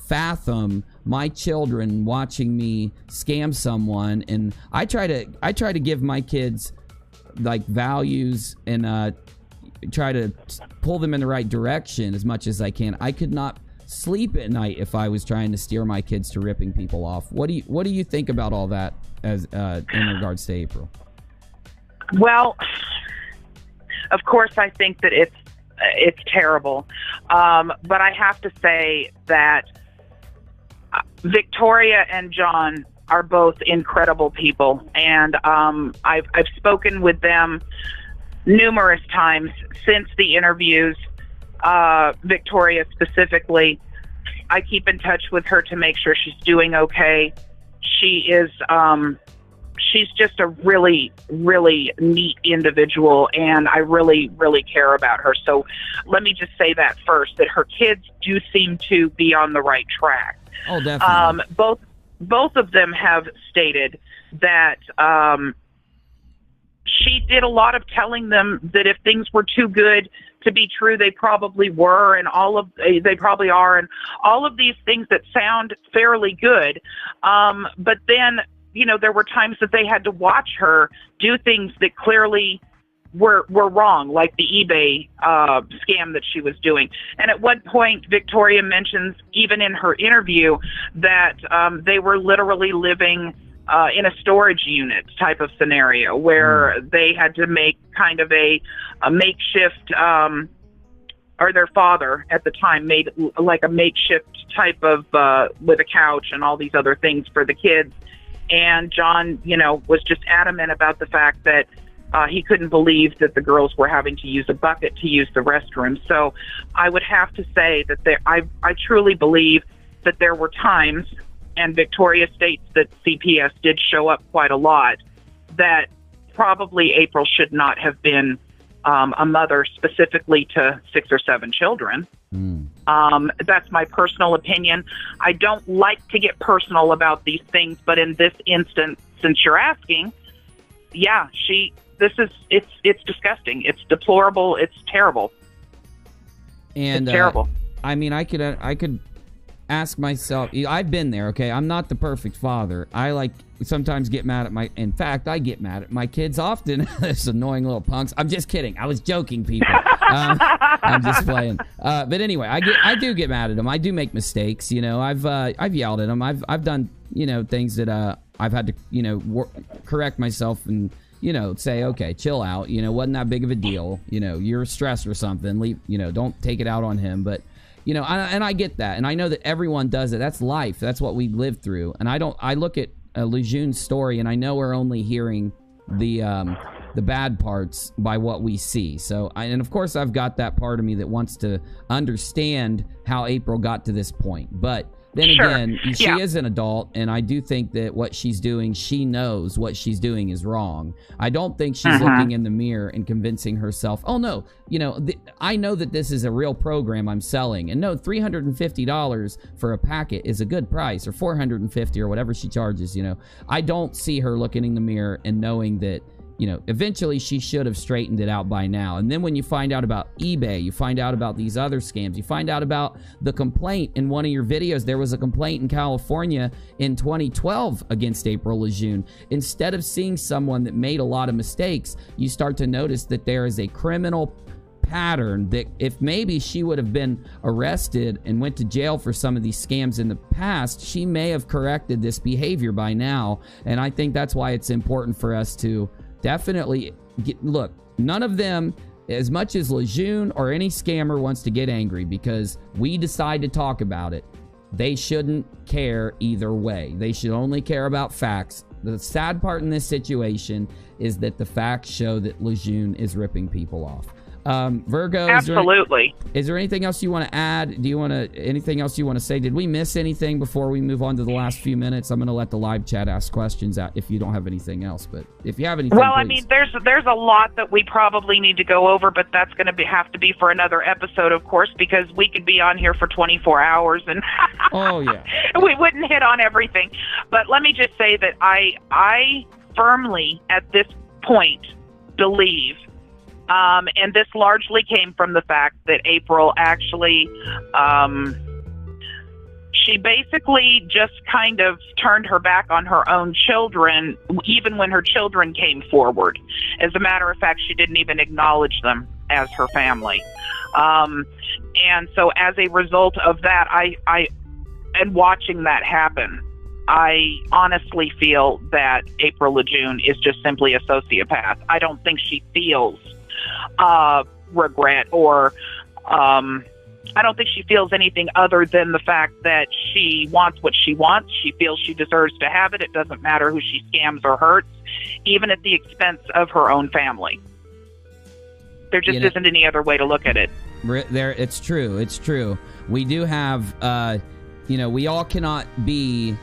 fathom my children watching me scam someone. And I try to give my kids like values and try to pull them in the right direction as much as I can. I could not sleep at night if I was trying to steer my kids to ripping people off. What do you think about all that as in regards to April? Well, of course, I think that it's terrible, but I have to say that Victoria and John are both incredible people, and I've spoken with them numerous times since the interviews. Victoria specifically, I keep in touch with her to make sure she's doing okay. She's just a really, really neat individual, and I really, really care about her. So let me just say that first, that her kids do seem to be on the right track. Oh, definitely. Both of them have stated that she did a lot of telling them that if things were too good to be true, they probably were, and they probably are, and all of these things that sound fairly good. But then, you know, there were times that they had to watch her do things that clearly were wrong, like the eBay scam that she was doing. And at one point, Victoria mentions, even in her interview, that they were literally living in a storage unit type of scenario where they had to make kind of a makeshift, or their father at the time made like a makeshift type of, with a couch and all these other things for the kids. And John, you know, was just adamant about the fact that he couldn't believe that the girls were having to use a bucket to use the restroom. So I would have to say that I truly believe that there were times, and Victoria states that CPS did show up quite a lot, that probably April should not have been a mother specifically to 6 or 7 children. That's my personal opinion. I don't like to get personal about these things, but in this instance, since you're asking, yeah, it's disgusting. It's deplorable. It's terrible. And it's terrible. I mean, I could ask myself, I've been there, okay? I'm not the perfect father. I sometimes get mad at in fact, I get mad at my kids often. This annoying little punks. I'm just kidding. I was joking, people. I'm just playing. But anyway, I do get mad at them. I do make mistakes. You know, I've yelled at them. I've done, you know, things that I've had to, you know, correct myself and, you know, say, okay, chill out. You know, wasn't that big of a deal. You know, you're stressed or something. Leave, you know, don't take it out on him. But, you know, and I get that. And I know that everyone does it. That's life. That's what we live through. And I look at LaJune's story, and I know we're only hearing the bad parts by what we see. So, and of course, I've got that part of me that wants to understand how April got to this point. But then again, she is an adult, and I do think that what she's doing, she knows what she's doing is wrong. I don't think she's looking in the mirror and convincing herself, oh no, you know, I know that this is a real program I'm selling, and no, $350 for a packet is a good price, or $450 or whatever she charges, you know. I don't see her looking in the mirror and knowing that, you know, eventually she should have straightened it out by now. And then when you find out about eBay, you find out about these other scams, you find out about the complaint in one of your videos. There was a complaint in California in 2012 against April LaJune. Instead of seeing someone that made a lot of mistakes, you start to notice that there is a criminal pattern that if maybe she would have been arrested and went to jail for some of these scams in the past, she may have corrected this behavior by now. And I think that's why it's important for us to definitely look, none of them, as much as LaJune or any scammer wants to get angry because we decide to talk about it, they shouldn't care either way. They should only care about facts. The sad part in this situation is that the facts show that LaJune is ripping people off. Virgo, absolutely. Is there anything else you want to add? Do you want to anything else you want to say? Did we miss anything before we move on to the last few minutes? I'm going to let the live chat ask questions out if you don't have anything else. But if you have anything, well, please. I mean, there's a lot that we probably need to go over, but that's going to have to be for another episode, of course, because we could be on here for 24 hours and oh yeah, we wouldn't hit on everything. But let me just say that I firmly at this point believe. And this largely came from the fact that April actually, she basically just kind of turned her back on her own children, even when her children came forward. As a matter of fact, she didn't even acknowledge them as her family. And so as a result of that, and watching that happen, I honestly feel that April LaJune is just simply a sociopath. I don't think she feels regret or I don't think she feels anything other than the fact that she wants what she wants. She feels she deserves to have it. It doesn't matter who she scams or hurts, even at the expense of her own family. There just isn't any other way to look at it. It's true. It's true. We do have, we all cannot be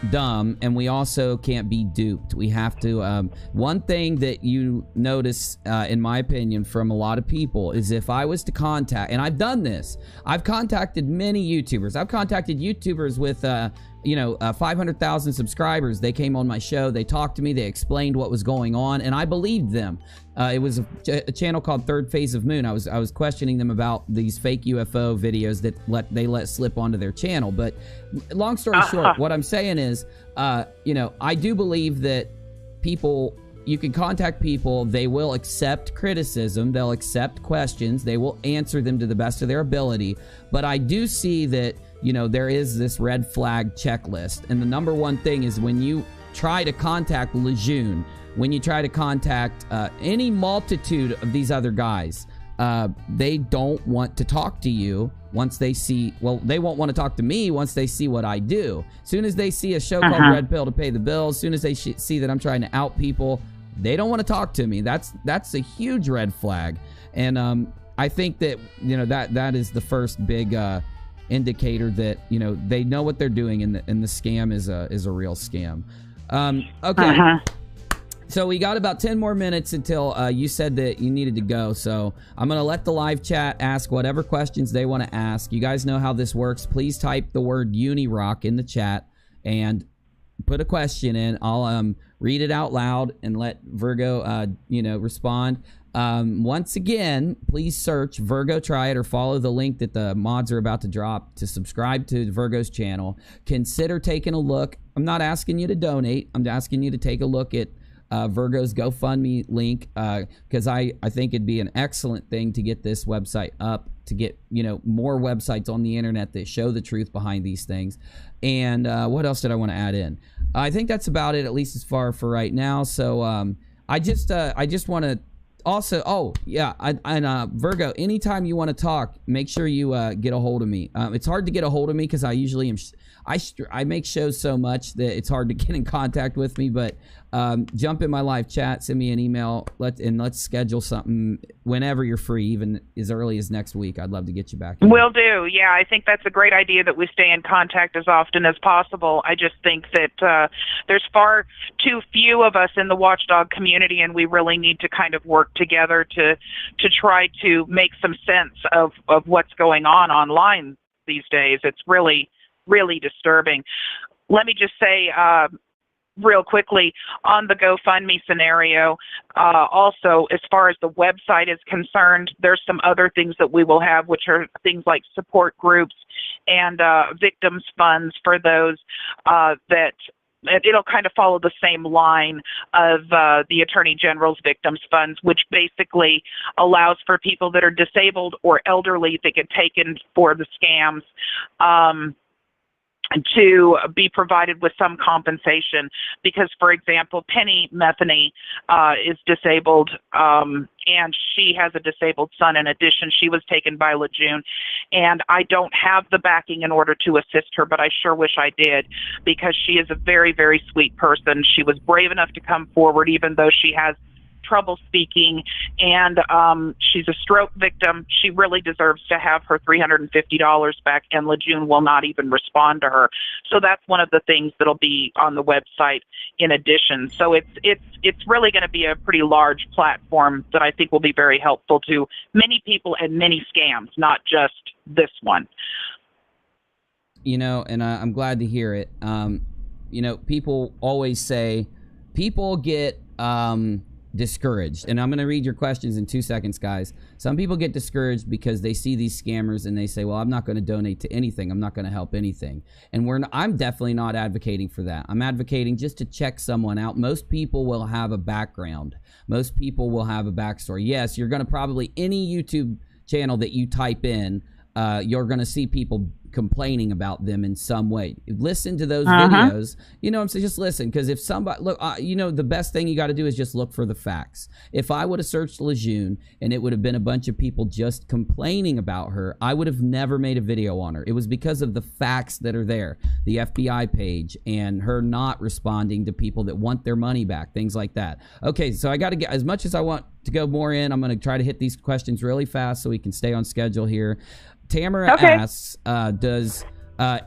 dumb, and we also can't be duped. We have to one thing that you notice in my opinion from a lot of people is if I was to contact, and I've done this, I've contacted many YouTubers. I've contacted YouTubers with 500,000 subscribers. They came on my show, they talked to me, they explained what was going on, and I believed them. It was a channel called Third Phase of Moon. I was questioning them about these fake UFO videos that they let slip onto their channel. But long story short, what I'm saying is, I do believe that people, you can contact people, they will accept criticism, they'll accept questions, they will answer them to the best of their ability. But I do see that, there is this red flag checklist. And the number one thing is when you try to contact LaJune, when you try to contact any multitude of these other guys, they don't want to talk to you once they see, they won't want to talk to me once they see what I do. As soon as they see a show called Red Pill to Pay the Bills, as soon as they see that I'm trying to out people, they don't want to talk to me. That's a huge red flag. And I think that, that is the first big indicator that, they know what they're doing, and the scam is a real scam. Okay. So we got about 10 more minutes until you said that you needed to go. So I'm going to let the live chat ask whatever questions they want to ask. You guys know how this works. Please type the word UNIRock in the chat and put a question in. I'll read it out loud and let Virgo, respond. Once again, please search Virgo Triad or follow the link that the mods are about to drop to subscribe to Virgo's channel. Consider taking a look. I'm not asking you to donate. I'm asking you to take a look at Virgo's GoFundMe link, because I think it'd be an excellent thing to get this website up, to get, you know, more websites on the internet that show the truth behind these things. And what else did I want to add in? I think that's about it, at least as far for right now. So I just want to also, oh yeah, Virgo, anytime you want to talk, make sure you get a hold of me. It's hard to get a hold of me because I usually am I make shows so much that it's hard to get in contact with me, but jump in my live chat, send me an email, let's schedule something whenever you're free, even as early as next week. I'd love to get you back in. Will do. Yeah, I think that's a great idea that we stay in contact as often as possible. I just think that there's far too few of us in the Watchdog community, and we really need to kind of work together to try to make some sense of what's going on online these days. It's really disturbing. Let me just say real quickly on the GoFundMe scenario, also as far as the website is concerned, there's some other things that we will have, which are things like support groups and victims funds for those that it'll kind of follow the same line of the Attorney General's Victims Funds, which basically allows for people that are disabled or elderly that get taken for the scams to be provided with some compensation. Because, for example, Penny Metheny is disabled, and she has a disabled son. In addition, she was taken by LaJune, and I don't have the backing in order to assist her, but I sure wish I did, because she is a very, very sweet person. She was brave enough to come forward, even though she has trouble speaking, and she's a stroke victim. She really deserves to have her $350 back, and LaJune will not even respond to her. So that's one of the things that'll be on the website in addition. So it's really going to be a pretty large platform that I think will be very helpful to many people and many scams, not just this one. You know, and I'm glad to hear it. You know, people always say people get discouraged, and I'm going to read your questions in 2 seconds, guys. Some people get discouraged because they see these scammers and they say, well, I'm not going to donate to anything, I'm not going to help anything. And I'm definitely not advocating for that. I'm advocating just to check someone out. Most people will have a background. Most people will have a backstory. Yes, you're going to probably, any YouTube channel that you type in, you're going to see people complaining about them in some way. Listen to those videos. You know what I'm saying? Just listen, because if somebody, look, you know, the best thing you got to do is just look for the facts. If I would have searched LaJune and it would have been a bunch of people just complaining about her, I would have never made a video on her. It was because of the facts that are there. The FBI page and her not responding to people that want their money back, things like that. Okay, so I got to get, as much as I want to go more in, I'm going to try to hit these questions really fast so we can stay on schedule here. Tamara asks, does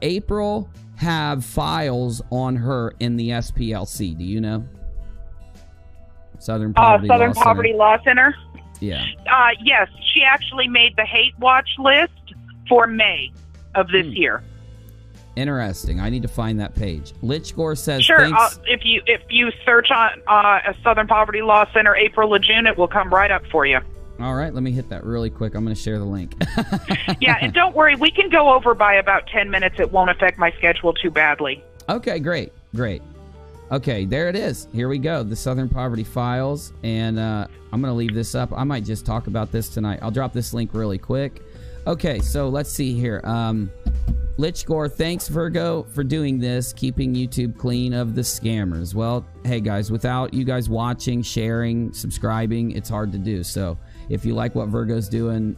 April have files on her in the SPLC? Do you know? Southern Poverty Law Center? Yeah. Yes, she actually made the hate watch list for May of this year. Interesting. I need to find that page. Lichgore says, sure. If you search on a Southern Poverty Law Center April LaJune, it will come right up for you. All right, let me hit that really quick. I'm going to share the link. Yeah, and don't worry, we can go over by about 10 minutes. It won't affect my schedule too badly. Okay, great. Okay, there it is. Here we go, the Southern Poverty Files, and I'm going to leave this up. I might just talk about this tonight. I'll drop this link really quick. Okay, so let's see here. Lichgore, thanks, Virgo, for doing this, keeping YouTube clean of the scammers. Well, hey, guys, without you guys watching, sharing, subscribing, it's hard to do. So if you like what Virgo's doing,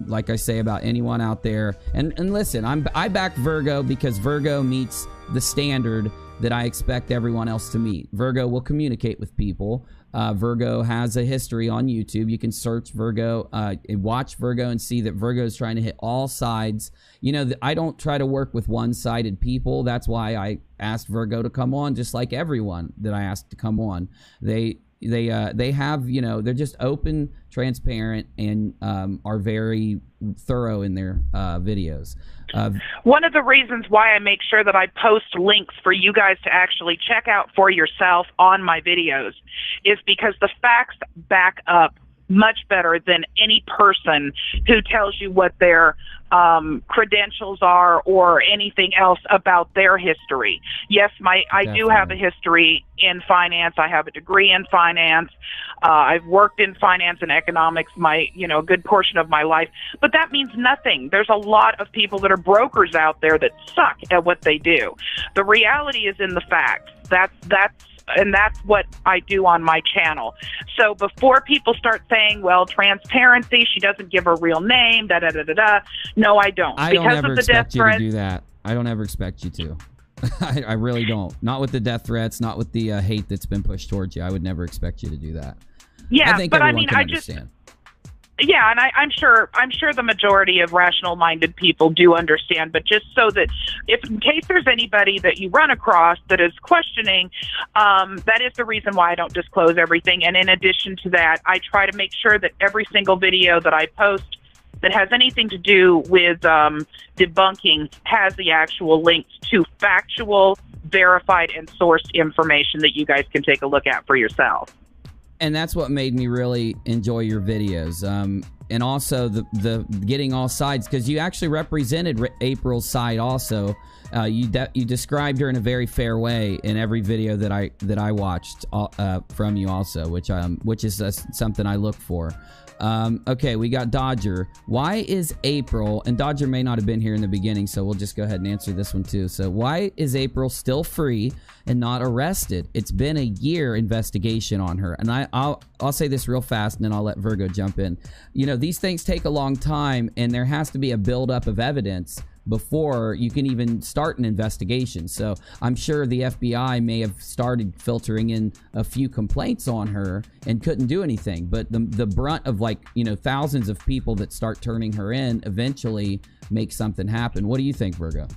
like I say about anyone out there, and listen, I back Virgo because Virgo meets the standard that I expect everyone else to meet. Virgo will communicate with people. Virgo has a history on YouTube. You can search Virgo, watch Virgo, and see that Virgo is trying to hit all sides. You know, I don't try to work with one-sided people. That's why I asked Virgo to come on, just like everyone that I asked to come on. They have, you know, they're just open, transparent, and are very thorough in their videos. One of the reasons why I make sure that I post links for you guys to actually check out for yourself on my videos is because the facts back up much better than any person who tells you what their credentials are or anything else about their history. Yes, I do have a history in finance. I have a degree in finance. I've worked in finance and economics a good portion of my life, but that means nothing. There's a lot of people that are brokers out there that suck at what they do. The reality is in the facts. That's what I do on my channel. So before people start saying, well, transparency, she doesn't give her real name, da-da-da-da-da. No, I don't. I don't ever expect you to do that. I don't ever expect you to. I really don't. Not with the death threats, not with the hate that's been pushed towards you. I would never expect you to do that. Yeah, I think but everyone can understand. Yeah, and I'm sure the majority of rational-minded people do understand, but just so that in case there's anybody that you run across that is questioning, that is the reason why I don't disclose everything. And in addition to that, I try to make sure that every single video that I post that has anything to do with debunking has the actual links to factual, verified, and sourced information that you guys can take a look at for yourself. And that's what made me really enjoy your videos. And also the getting all sides, because you actually represented April's side also. You described her in a very fair way in every video that I watched from you also, which is something I look for. Okay, we got Dodger. Why is April, and Dodger may not have been here in the beginning, so we'll just go ahead and answer this one too. So why is April still free and not arrested? It's been a year investigation on her. And I'll say this real fast and then I'll let Virgo jump in. You know, these things take a long time and there has to be a buildup of evidence before you can even start an investigation. So I'm sure the FBI may have started filtering in a few complaints on her and couldn't do anything. But the brunt of thousands of people that start turning her in eventually make something happen. What do you think, Virgo?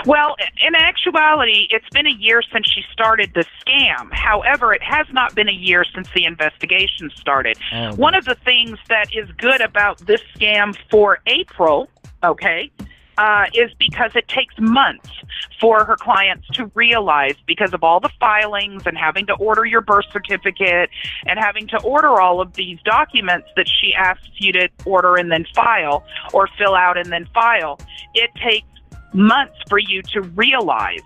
Well, in actuality, it's been a year since she started the scam. However, it has not been a year since the investigation started. Oh, one of the things that is good about this scam for April, is because it takes months for her clients to realize, because of all the filings and having to order your birth certificate and having to order all of these documents that she asks you to order and then file, or fill out and then file. It takes months for you to realize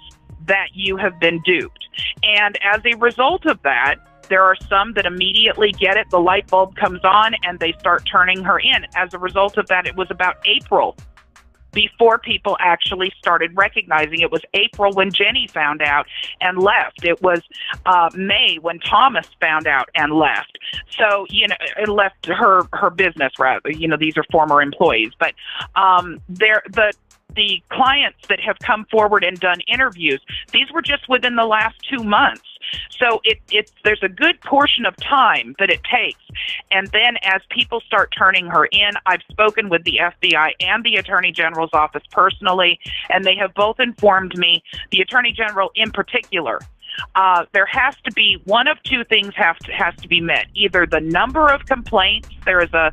that you have been duped. And as a result of that, there are some that immediately get it, the light bulb comes on, and they start turning her in. As a result of that, it was about April before people actually started recognizing. It was April when Jenny found out and left. It was May when Thomas found out and left. So, it left her business, rather. These are former employees. But the clients that have come forward and done interviews, these were just within the last 2 months. So there's a good portion of time that it takes. And then as people start turning her in, I've spoken with the FBI and the Attorney General's office personally, and they have both informed me, the Attorney General in particular, there has to be one of two things has to be met. Either the number of complaints, there's a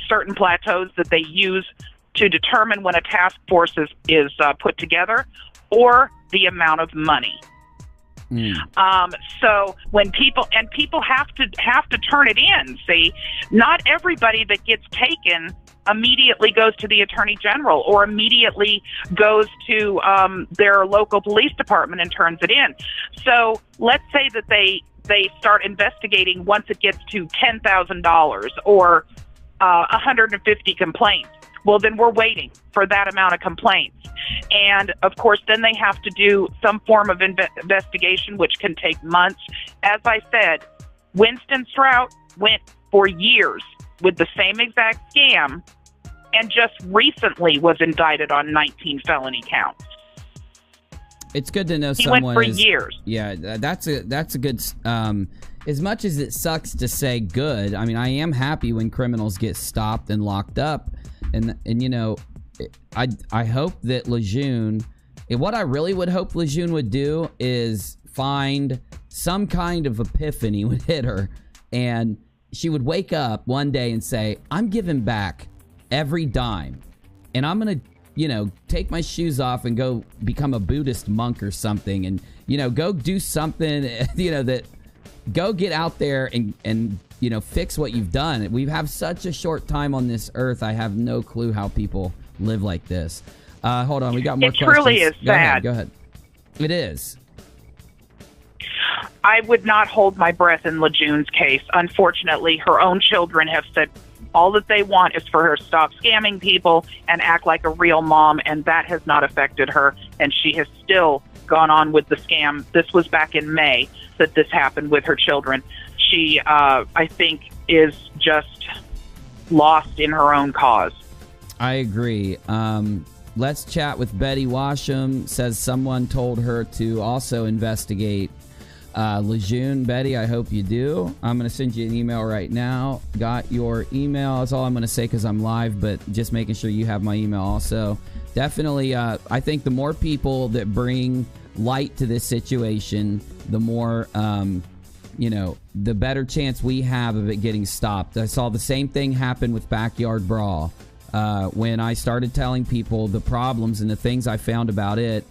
certain plateaus that they use to determine when a task force is put together, or the amount of money. So when people have to turn it in. See, not everybody that gets taken immediately goes to the Attorney General or immediately goes to their local police department and turns it in. So let's say that they start investigating once it gets to $10,000 or 150 complaints. Well, then we're waiting for that amount of complaints. And, of course, then they have to do some form of investigation, which can take months. As I said, Winston Strout went for years with the same exact scam and just recently was indicted on 19 felony counts. It's good to know he someone went for years. Yeah, that's a good... as much as it sucks to say good, I mean, I am happy when criminals get stopped and locked up. And I hope that LaJune, what I really would hope LaJune would do is find some kind of epiphany would hit her, and she would wake up one day and say, I'm giving back every dime, and I'm gonna take my shoes off and go become a Buddhist monk or something, and go do something that go get out there and you know, fix what you've done. We have such a short time on this earth. I have no clue how people live like this. Hold on, we got more questions. It truly is sad. Go ahead. It is. I would not hold my breath in LaJune's case. Unfortunately, her own children have said all that they want is for her to stop scamming people and act like a real mom, and that has not affected her, and she has still gone on with the scam. This was back in May that this happened with her children. She, I think, is just lost in her own cause. I agree. Let's chat with Betty Washam. Says someone told her to also investigate LaJune. Betty, I hope you do. I'm going to send you an email right now. Got your email. That's all I'm going to say because I'm live, but just making sure you have my email also. Definitely, I think the more people that bring light to this situation, the more, you know, the better chance we have of it getting stopped. I saw the same thing happen with Backyard Brawl. When I started telling people the problems and the things I found about it,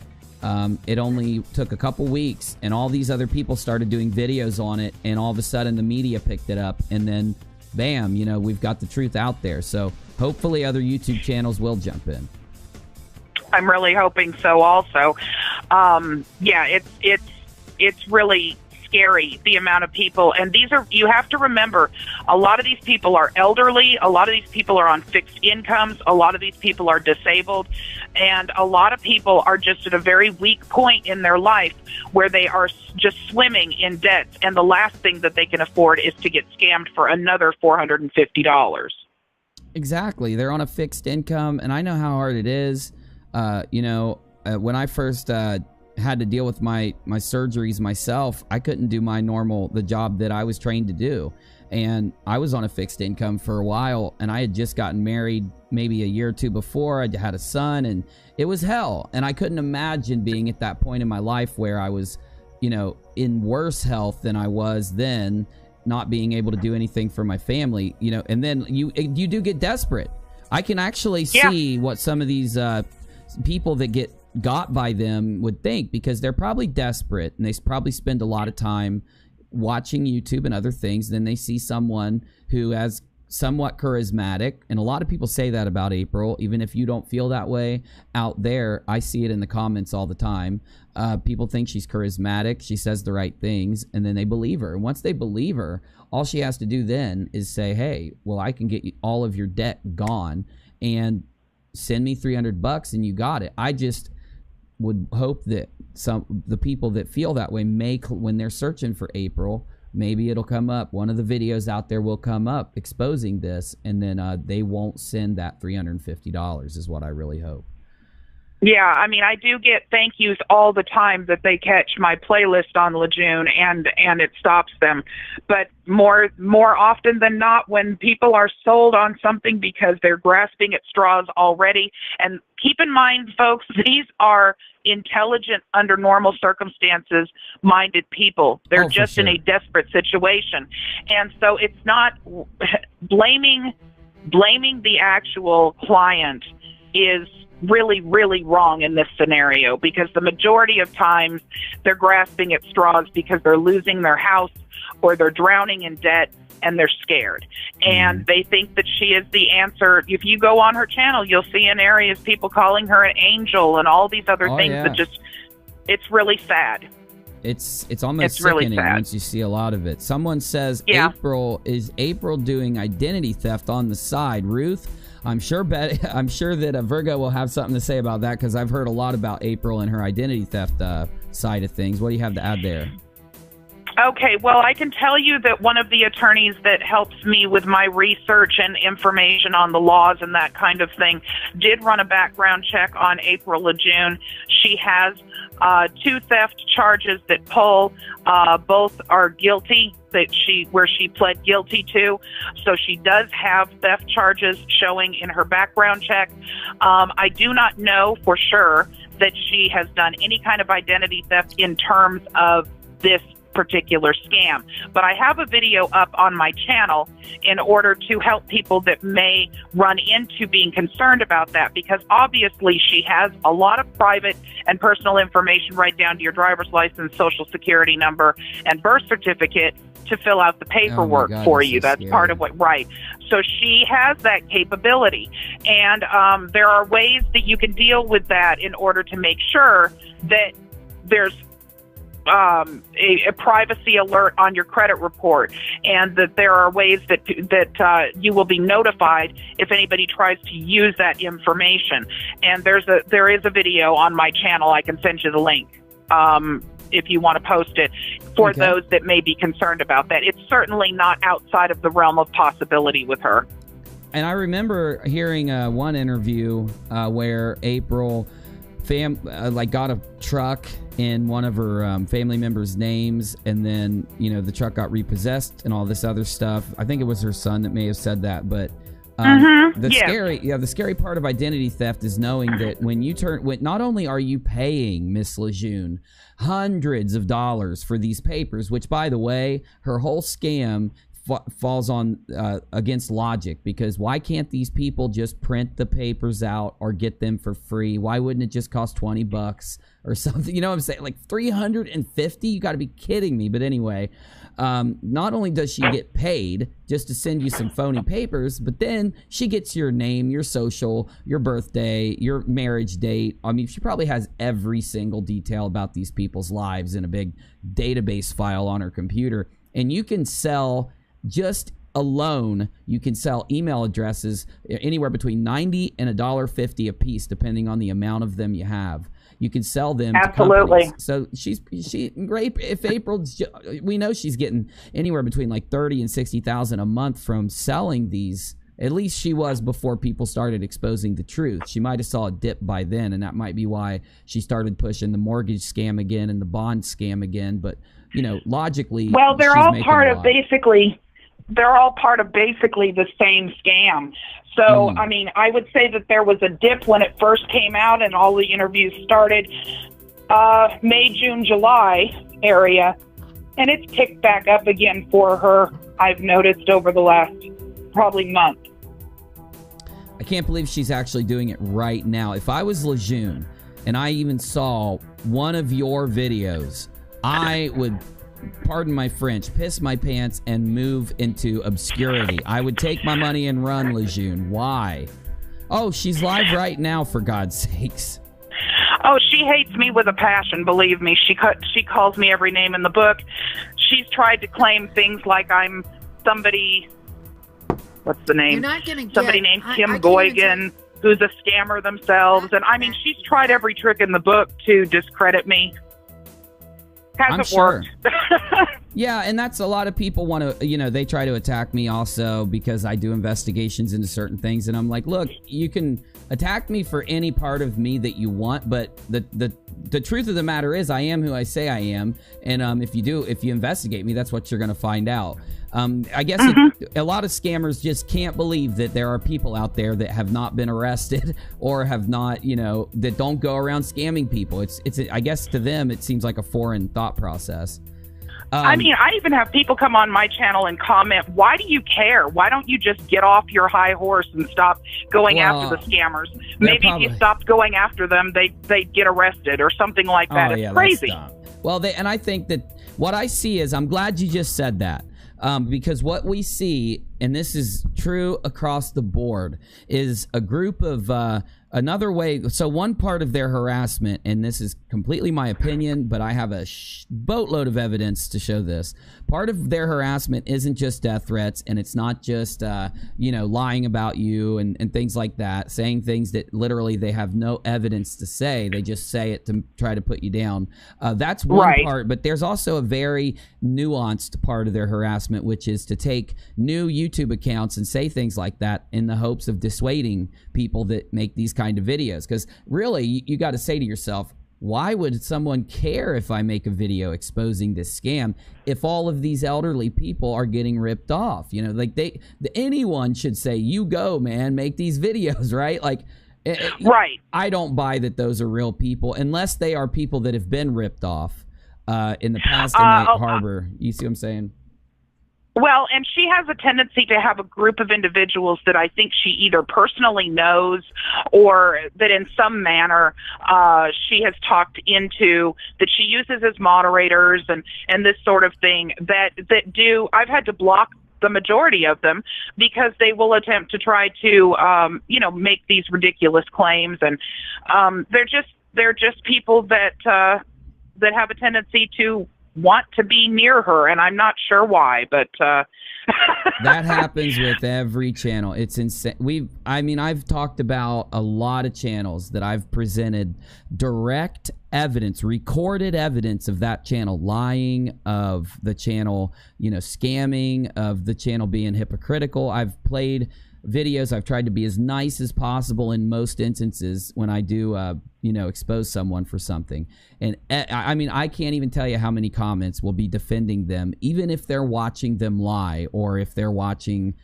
it only took a couple weeks and all these other people started doing videos on it, and all of a sudden the media picked it up, and then bam, you know, we've got the truth out there. So hopefully other YouTube channels will jump in. I'm really hoping so also. Yeah, it's really scary, the amount of people, and these are, you have to remember, a lot of these people are elderly, a lot of these people are on fixed incomes, a lot of these people are disabled, and a lot of people are just at a very weak point in their life where they are just swimming in debts, and the last thing that they can afford is to get scammed for another $450. Exactly. They're on a fixed income, and I know how hard it is. You know, when I first had to deal with my surgeries myself, I couldn't do the job that I was trained to do, and I was on a fixed income for a while, and I had just gotten married maybe a year or two before. I had a son, and it was hell, and I couldn't imagine being at that point in my life where I was, you know, in worse health than I was then, not being able to do anything for my family, you know. And then you do get desperate. I can actually see what some of these people that got by them would think, because they're probably desperate and they probably spend a lot of time watching YouTube and other things. Then they see someone who has somewhat charismatic, and a lot of people say that about April, even if you don't feel that way out there. I see it in the comments all the time. People think she's charismatic, she says the right things, and then they believe her. And once they believe her, all she has to do then is say, hey, well, I can get all of your debt gone, and send me $300 and you got it. I just would hope that the people that feel that way when they're searching for April, maybe it'll come up. One of the videos out there will come up exposing this, and then they won't send that $350 is what I really hope. Yeah, I mean, I do get thank yous all the time that they catch my playlist on LaJune, and it stops them. But more often than not, when people are sold on something because they're grasping at straws already, and keep in mind, folks, these are intelligent, under normal circumstances, minded people. They're just in a desperate situation. And so it's not blaming the actual client is really, really wrong in this scenario, because the majority of times they're grasping at straws because they're losing their house or they're drowning in debt and they're scared. And they think that she is the answer. If you go on her channel, you'll see in areas people calling her an angel and all these other things that just, it's really sad. It's almost sickening really once you see a lot of it. Someone says, is April doing identity theft on the side? Ruth, I'm sure that Virgo will have something to say about that, because I've heard a lot about April and her identity theft side of things. What do you have to add there? Okay, well, I can tell you that one of the attorneys that helps me with my research and information on the laws and that kind of thing did run a background check on April LaJune. She has 2 theft charges that pull. Both are guilty, where she pled guilty to. So she does have theft charges showing in her background check. I do not know for sure that she has done any kind of identity theft in terms of this particular scam. But I have a video up on my channel in order to help people that may run into being concerned about that, because obviously she has a lot of private and personal information right down to your driver's license, social security number, and birth certificate to fill out the paperwork for you. That's part of what, right. So she has that capability. And there are ways that you can deal with that in order to make sure that there's a privacy alert on your credit report, and that there are ways that you will be notified if anybody tries to use that information. And there is a video on my channel. I can send you the link if you want to post it for those that may be concerned about that. It's certainly not outside of the realm of possibility with her. And I remember hearing one interview where April got a truck in one of her family members' names, and then the truck got repossessed and all this other stuff. I think it was her son that may have said that, but the scary part of identity theft is knowing that when not only are you paying Miss LaJune hundreds of dollars for these papers, which, by the way, her whole scam falls on against logic, because why can't these people just print the papers out or get them for free? Why wouldn't it just cost $20 or something? You know what I'm saying? Like $350? You got to be kidding me. But anyway, not only does she get paid just to send you some phony papers, but then she gets your name, your social, your birthday, your marriage date. I mean, she probably has every single detail about these people's lives in a big database file on her computer. And you can sell, just alone, you can sell email addresses anywhere between $90 and $1.50 a piece, depending on the amount of them you have. You can sell them to companies. So she great. If April, we know she's getting anywhere between like $30,000 and $60,000 a month from selling these. At least she was before people started exposing the truth. She might have saw a dip by then, and that might be why she started pushing the mortgage scam again and the bond scam again. But logically, well, they're all part of basically the same scam. So, I mean, I would say that there was a dip when it first came out and all the interviews started May, June, July area. And it's picked back up again for her, I've noticed, over the last probably month. I can't believe she's actually doing it right now. If I was LaJune and I even saw one of your videos, I would, pardon my French, piss my pants and move into obscurity. I would take my money and run, LaJune. Why? Oh, she's live right now, for God's sakes. Oh, she hates me with a passion, believe me. She calls me every name in the book. She's tried to claim things like I'm somebody, what's the name? You're not gonna somebody named Kim Goigan, who's a scammer themselves. And I mean, she's tried every trick in the book to discredit me. Hasn't worked. Yeah, and that's a lot of people want to, they try to attack me also because I do investigations into certain things, and I'm like, look, you can attack me for any part of me that you want, but the truth of the matter is I am who I say I am, and if you investigate me, that's what you're going to find out. I guess a lot of scammers just can't believe that there are people out there that have not been arrested or have not, that don't go around scamming people. It's I guess to them it seems like a foreign thought process. I mean, I even have people come on my channel and comment, why do you care? Why don't you just get off your high horse and stop going after the scammers? Maybe if you stopped going after them, they'd get arrested or something like that. It's crazy. Well, and I think that what I see is, I'm glad you just said that. Because what we see, and this is true across the board, is a group of another way. So one part of their harassment, and this is completely my opinion, but I have a boatload of evidence to show this. Part of their harassment isn't just death threats, and it's not just lying about you and things like that, saying things that literally they have no evidence to say. They just say it to try to put you down. That's one part, but there's also a very nuanced part of their harassment, which is to take new YouTube accounts and say things like that in the hopes of dissuading people that make these kind of videos. Because really, you got to say to yourself, why would someone care if I make a video exposing this scam if all of these elderly people are getting ripped off? Like anyone should say, you go, man, make these videos, right? Like, I don't buy that those are real people unless they are people that have been ripped off. in the past in Night Harbor. You see what I'm saying? Well, and she has a tendency to have a group of individuals that I think she either personally knows or that in some manner she has talked into, that she uses as moderators and this sort of thing that do. I've had to block the majority of them because they will attempt to try to, make these ridiculous claims. And they're just people that have a tendency to want to be near her, and I'm not sure why, but that happens with every channel. It's insane. I've talked about a lot of channels that I've presented direct evidence, recorded evidence of that channel lying, of the channel, scamming, of the channel being hypocritical. I've played videos. I've tried to be as nice as possible in most instances when I do, expose someone for something. And I can't even tell you how many comments will be defending them, even if they're watching them lie or if they're watching,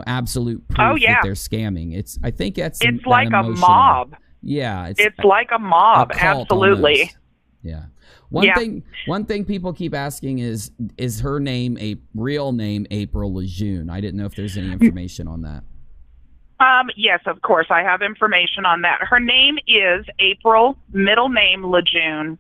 absolute proof that they're scamming. I think it's like a mob. Yeah. It's like a mob. Absolutely. Almost. Yeah. One thing people keep asking is her name a real name April LaJune? I didn't know if there's any information on that. Yes, of course. I have information on that. Her name is April, middle name LaJune,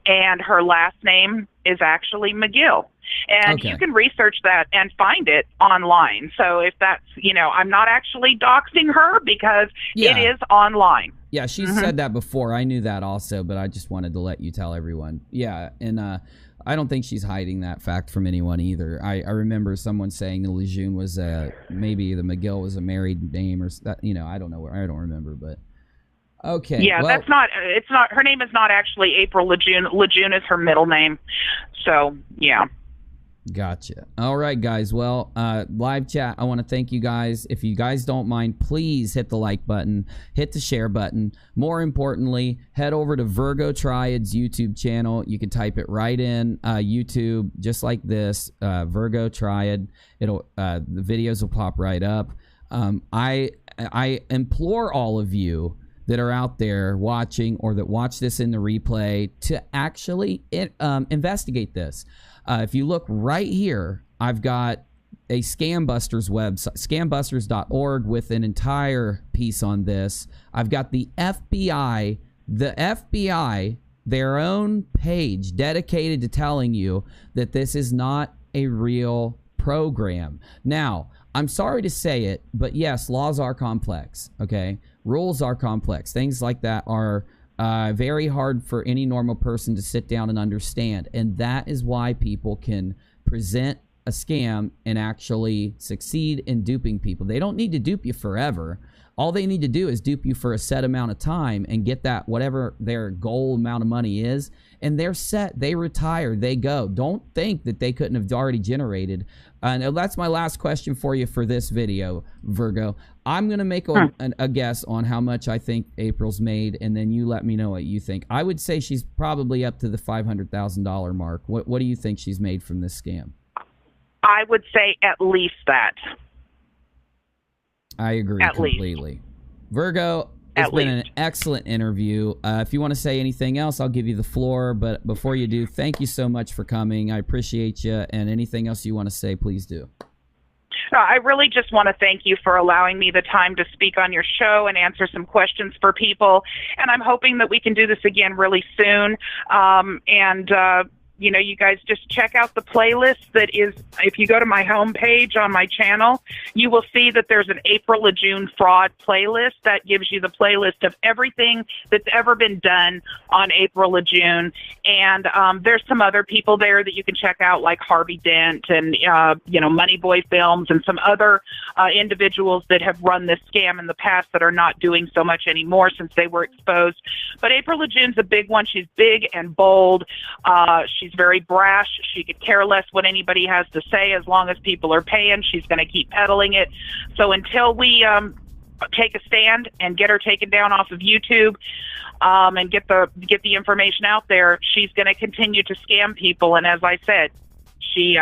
and her last name is actually McGill. And you can research that and find it online. So if that's, I'm not actually doxing her because it is online. Yeah, she said that before. I knew that also, but I just wanted to let you tell everyone. Yeah, and I don't think she's hiding that fact from anyone either. I remember someone saying the LaJune was maybe the McGill was a married name or that. I don't know. I don't remember, but okay. Yeah, well, it's not. Her name is not actually April LaJune. LaJune is her middle name. So yeah. Gotcha. All right, guys. Well, live chat, I want to thank you guys. If you guys don't mind, please hit the like button, hit the share button. More importantly, head over to Virgo Triad's YouTube channel. You can type it right in YouTube, just like this, Virgo Triad. The videos will pop right up. I implore all of you that are out there watching or that watch this in the replay to actually investigate this. If you look right here, I've got a Scambusters website, scambusters.org, with an entire piece on this. I've got the FBI, their own page dedicated to telling you that this is not a real program. Now, I'm sorry to say it, but yes, laws are complex, okay? Rules are complex. Things like that are very hard for any normal person to sit down and understand. And that is why people can present a scam and actually succeed in duping people. They don't need to dupe you forever. All they need to do is dupe you for a set amount of time and get that whatever their goal amount of money is, and they're set. They retire. They go. Don't think that they couldn't have already generated. And that's my last question for you for this video, Virgo. I'm going to make a guess on how much I think April's made, and then you let me know what you think. I would say she's probably up to the $500,000 mark. What do you think she's made from this scam? I would say at least that. I agree completely. Virgo, it's been an excellent interview. If you want to say anything else, I'll give you the floor. But before you do, thank you so much for coming. I appreciate you. And anything else you want to say, please do. I really just want to thank you for allowing me the time to speak on your show and answer some questions for people. And I'm hoping that we can do this again really soon. You guys just check out the playlist that is, if you go to my homepage on my channel, you will see that there's an April LaJune fraud playlist that gives you the playlist of everything that's ever been done on April LaJune. And there's some other people there that you can check out, like Harvey Dent and, Money Boy Films and some other individuals that have run this scam in the past that are not doing so much anymore since they were exposed. But April LaJune's a big one. She's big and bold. She's very brash. She could care less what anybody has to say as long as people are paying. She's going to keep peddling it. So until we take a stand and get her taken down off of YouTube and get the information out there, she's going to continue to scam people. And as I said, she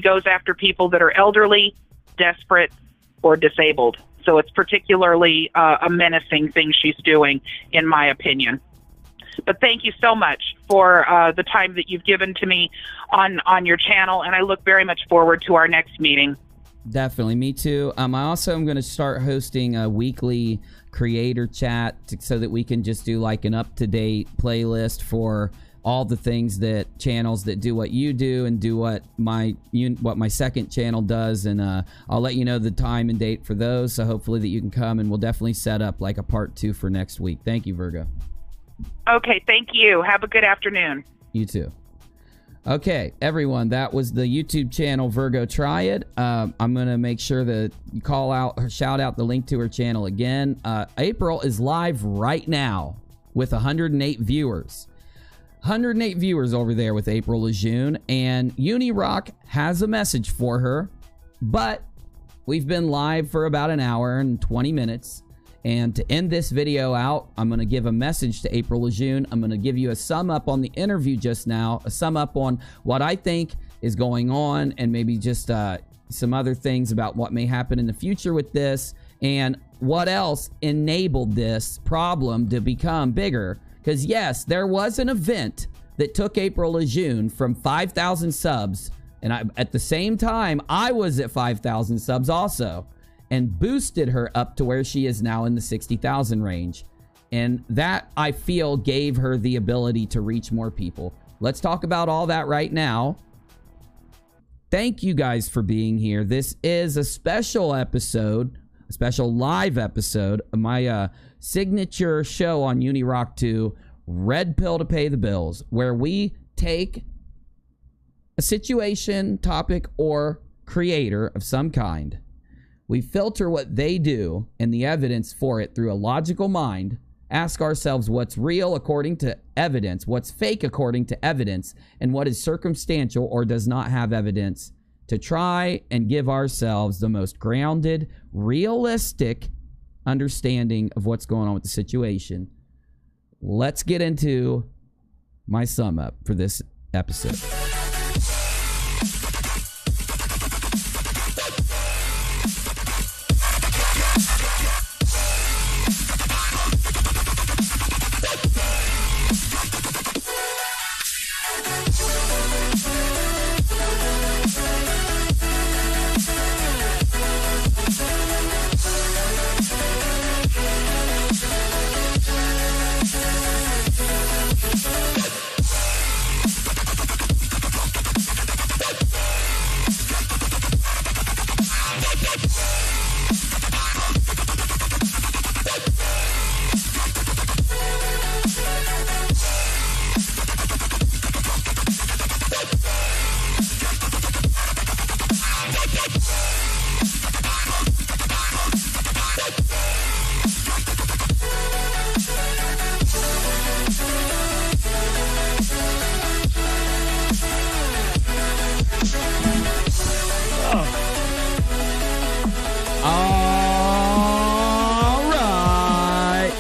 goes after people that are elderly, desperate, or disabled. So it's particularly a menacing thing she's doing, in my opinion. But thank you so much for the time that you've given to me on your channel, and I look very much forward to our next meeting. Definitely, me too. I also am going to start hosting a weekly creator chat so that we can just do like an up-to-date playlist for all the things that channels that do what you do and do what my second channel does, and I'll let you know the time and date for those, so hopefully that you can come, and we'll definitely set up like a part 2 for next week. Thank you, Virgo. Okay, thank you. Have a good afternoon. You too. Okay, everyone, that was the YouTube channel Virgo Triad. I'm going to make sure that you call out or shout out the link to her channel again. April is live right now with 108 viewers. 108 viewers over there with April LaJune, and UNIRock has a message for her, but we've been live for about an hour and 20 minutes. And to end this video out, I'm going to give a message to April LaJune. I'm going to give you a sum up on the interview just now, a sum up on what I think is going on, and maybe just some other things about what may happen in the future with this, and what else enabled this problem to become bigger. Because yes, there was an event that took April LaJune from 5,000 subs, and at the same time, I was at 5,000 subs also, and boosted her up to where she is now in the 60,000 range. And that, I feel, gave her the ability to reach more people. Let's talk about all that right now. Thank you guys for being here. This is a special episode, a special live episode of my signature show on UNIRock 2, Red Pill to Pay the Bills, where we take a situation, topic, or creator of some kind. We filter what they do and the evidence for it through a logical mind, ask ourselves what's real according to evidence, what's fake according to evidence, and what is circumstantial or does not have evidence, to try and give ourselves the most grounded, realistic understanding of what's going on with the situation. Let's get into my sum up for this episode.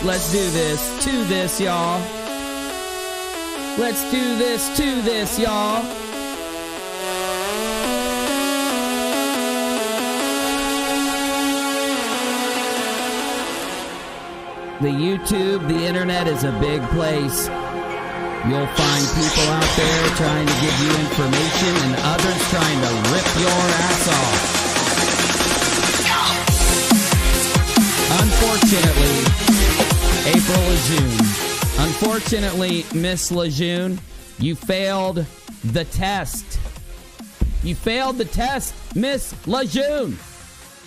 Let's do this to this, y'all. Let's do this to this, y'all. The YouTube, the internet is a big place. You'll find people out there trying to give you information and others trying to rip your ass off. Unfortunately, April LaJune. Unfortunately, Miss LaJune, you failed the test. You failed the test, Miss LaJune.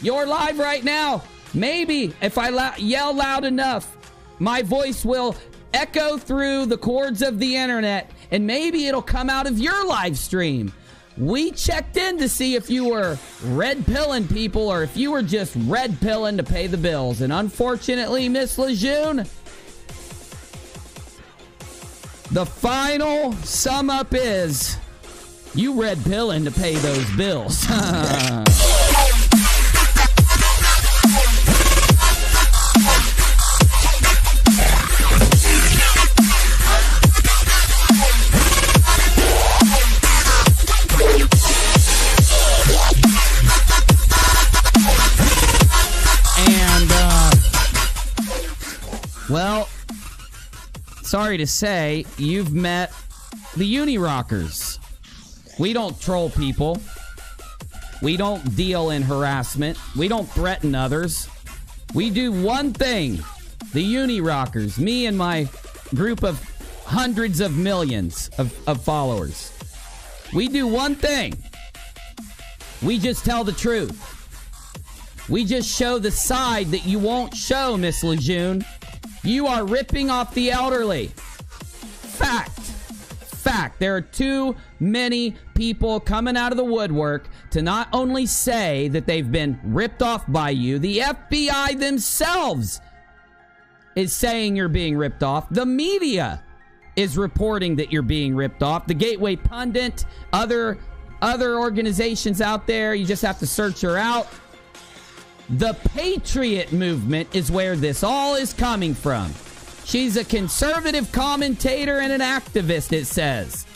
You're live right now. Maybe if I yell loud enough, my voice will echo through the cords of the internet, and maybe it'll come out of your live stream. We checked in to see if you were red pilling people or if you were just red pilling to pay the bills. And unfortunately, Miss LaJune, the final sum up is you red pilling to pay those bills. sorry to say, you've met the UNIRockers. We don't troll people. We don't deal in harassment. We don't threaten others. We do one thing. The UNIRockers, me and my group of hundreds of millions of followers. We do one thing. We just tell the truth. We just show the side that you won't show, Miss LaJune. You are ripping off the elderly. Fact. There are too many people coming out of the woodwork to not only say that they've been ripped off by you, the FBI themselves is saying you're being ripped off. The media is reporting that you're being ripped off. The Gateway Pundit, other organizations out there, you just have to search her out. The Patriot movement is where this all is coming from. She's a conservative commentator and an activist, it says.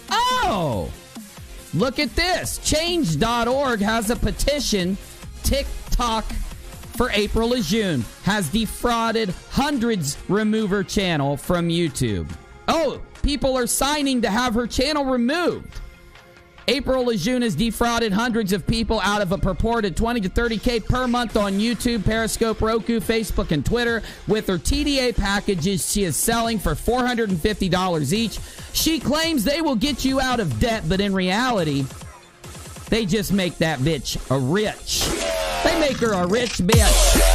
Oh! Look at this. Change.org has a petition. TikTok for April LaJune has defrauded hundreds remove her channel from YouTube. Oh, people are signing to have her channel removed. April LaJune has defrauded hundreds of people out of a purported 20 to 30K per month on YouTube, Periscope, Roku, Facebook, and Twitter with her TDA packages she is selling for $450 each. She claims they will get you out of debt, but in reality, they just make that bitch a rich. They make her a rich bitch.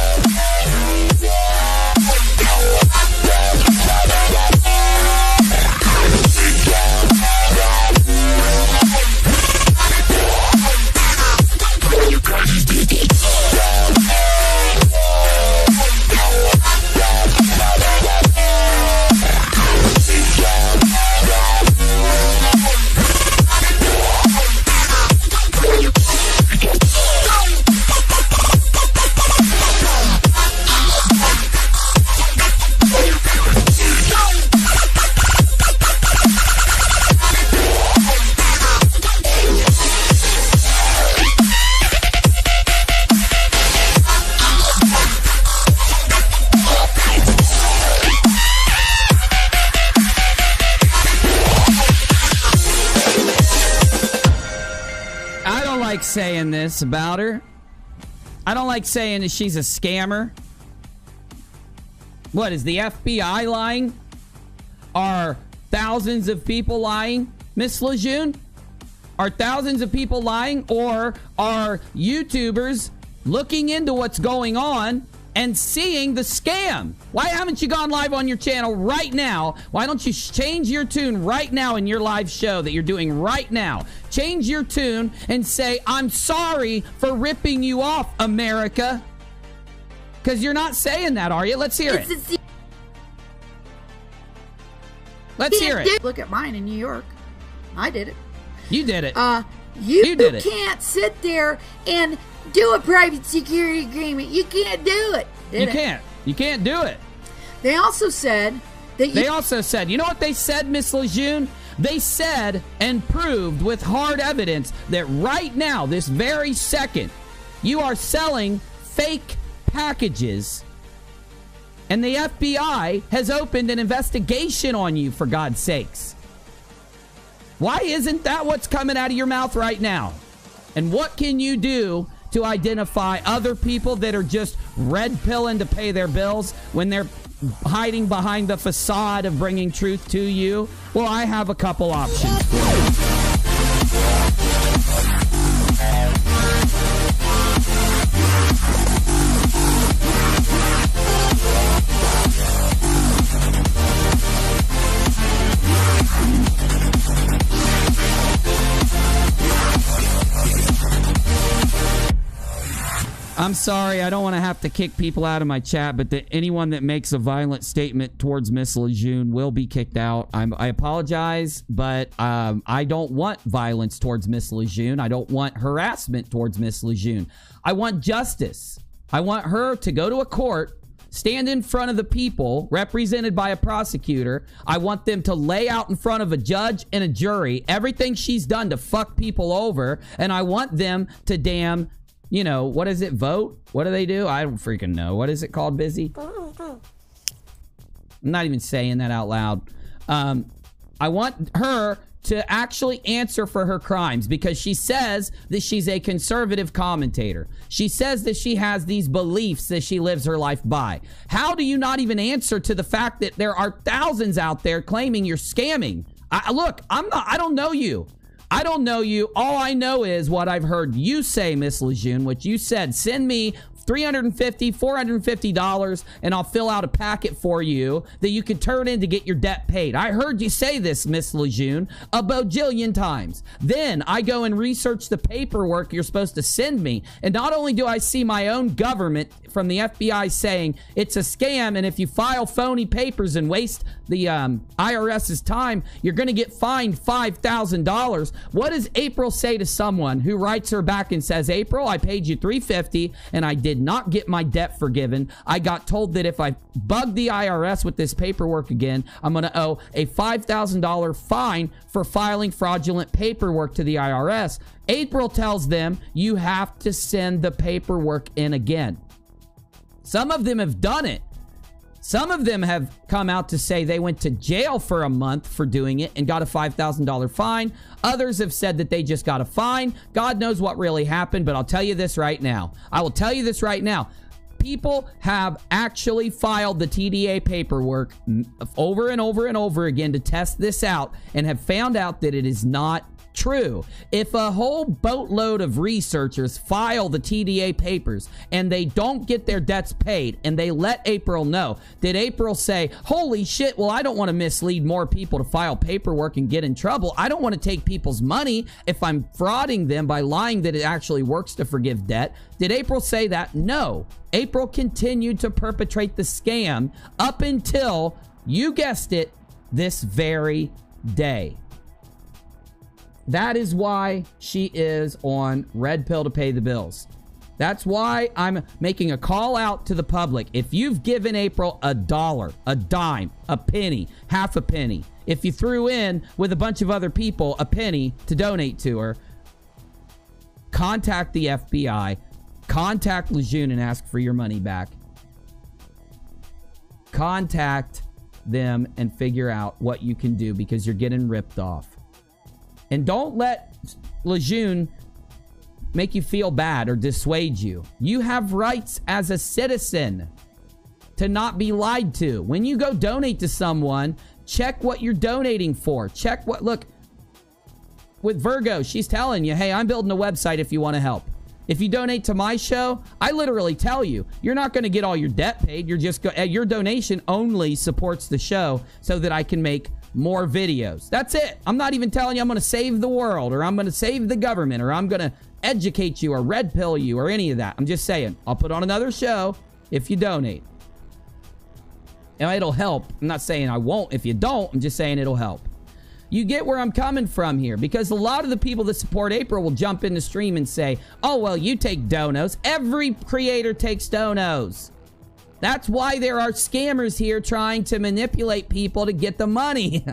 Saying this about her. I don't like saying that she's a scammer. What, is the FBI lying? Are thousands of people lying, Miss LaJune? Are thousands of people lying, or are YouTubers looking into what's going on and seeing the scam? Why haven't you gone live on your channel right now? Why don't you change your tune right now in your live show that you're doing right now? Change your tune and say, I'm sorry for ripping you off, America. Because you're not saying that, are you? Let's hear it. Let's hear it. Look at mine in New York. I did it. You did it. You did it. Can't sit there and do a private security agreement. You can't do it. You can't do it. They also said that you know what they said, Miss LaJune? They said and proved with hard evidence that right now, this very second, you are selling fake packages, and the FBI has opened an investigation on you, for God's sakes. Why isn't that what's coming out of your mouth right now? And what can you do to identify other people that are just red pilling to pay their bills when they're hiding behind the facade of bringing truth to you? Well, I have a couple options for you. I'm sorry, I don't want to have to kick people out of my chat, but anyone that makes a violent statement towards Miss LaJune will be kicked out. I apologize, but I don't want violence towards Miss LaJune. I don't want harassment towards Miss LaJune. I want justice. I want her to go to a court, stand in front of the people, represented by a prosecutor. I want them to lay out in front of a judge and a jury everything she's done to fuck people over, and I want them to damn you know, what is it? Vote? What do they do? I don't freaking know. What is it called, Busy? I'm not even saying that out loud. I want her to actually answer for her crimes because she says that she's a conservative commentator. She says that she has these beliefs that she lives her life by. How do you not even answer to the fact that there are thousands out there claiming you're scamming? Look, I don't know you. I don't know you. All I know is what I've heard you say, Miss LaJune, which you said, send me $350, $450, and I'll fill out a packet for you that you can turn in to get your debt paid. I heard you say this, Miss LaJune, a bajillion times. Then I go and research the paperwork you're supposed to send me, and not only do I see my own government from the FBI saying it's a scam, and if you file phony papers and waste the IRS's time, you're going to get fined $5,000. What does April say to someone who writes her back and says, April, I paid you $350 and I did not get my debt forgiven. I got told that if I bug the IRS with this paperwork again, I'm going to owe a $5,000 fine for filing fraudulent paperwork to the IRS. April tells them you have to send the paperwork in again. Some of them have done it. Some of them have come out to say they went to jail for a month for doing it and got a $5,000 fine. Others have said that they just got a fine. God knows what really happened, but I'll tell you this right now. I will tell you this right now. People have actually filed the TDA paperwork over and over and over again to test this out and have found out that it is not true. If a whole boatload of researchers file the TDA papers and they don't get their debts paid and they let April know, did April say, holy shit, well, I don't want to mislead more people to file paperwork and get in trouble. I don't want to take people's money if I'm frauding them by lying that it actually works to forgive debt. Did April say that? No. April continued to perpetrate the scam up until, you guessed it, this very day. That is why she is on red pill to pay the bills. That's why I'm making a call out to the public. If you've given April $1, a dime, a penny, half a penny, if you threw in with a bunch of other people a penny to donate to her, contact the FBI, contact LaJune and ask for your money back. Contact them and figure out what you can do because you're getting ripped off. And don't let LaJune make you feel bad or dissuade you. You have rights as a citizen to not be lied to. When you go donate to someone, check what you're donating for. Check what, look, with Virgo, she's telling you, hey, I'm building a website if you want to help. If you donate to my show, I literally tell you, you're not going to get all your debt paid. You're just your donation only supports the show so that I can make more videos. That's it. I'm not even telling you I'm going to save the world or I'm going to save the government or I'm going to educate you or red pill you or any of that. I'm just saying I'll put on another show if you donate. And it'll help. I'm not saying I won't if you don't. I'm just saying it'll help. You get where I'm coming from here, because a lot of the people that support April will jump in the stream and say, oh, well, you take donos. Every creator takes donos. That's why there are scammers here trying to manipulate people to get the money.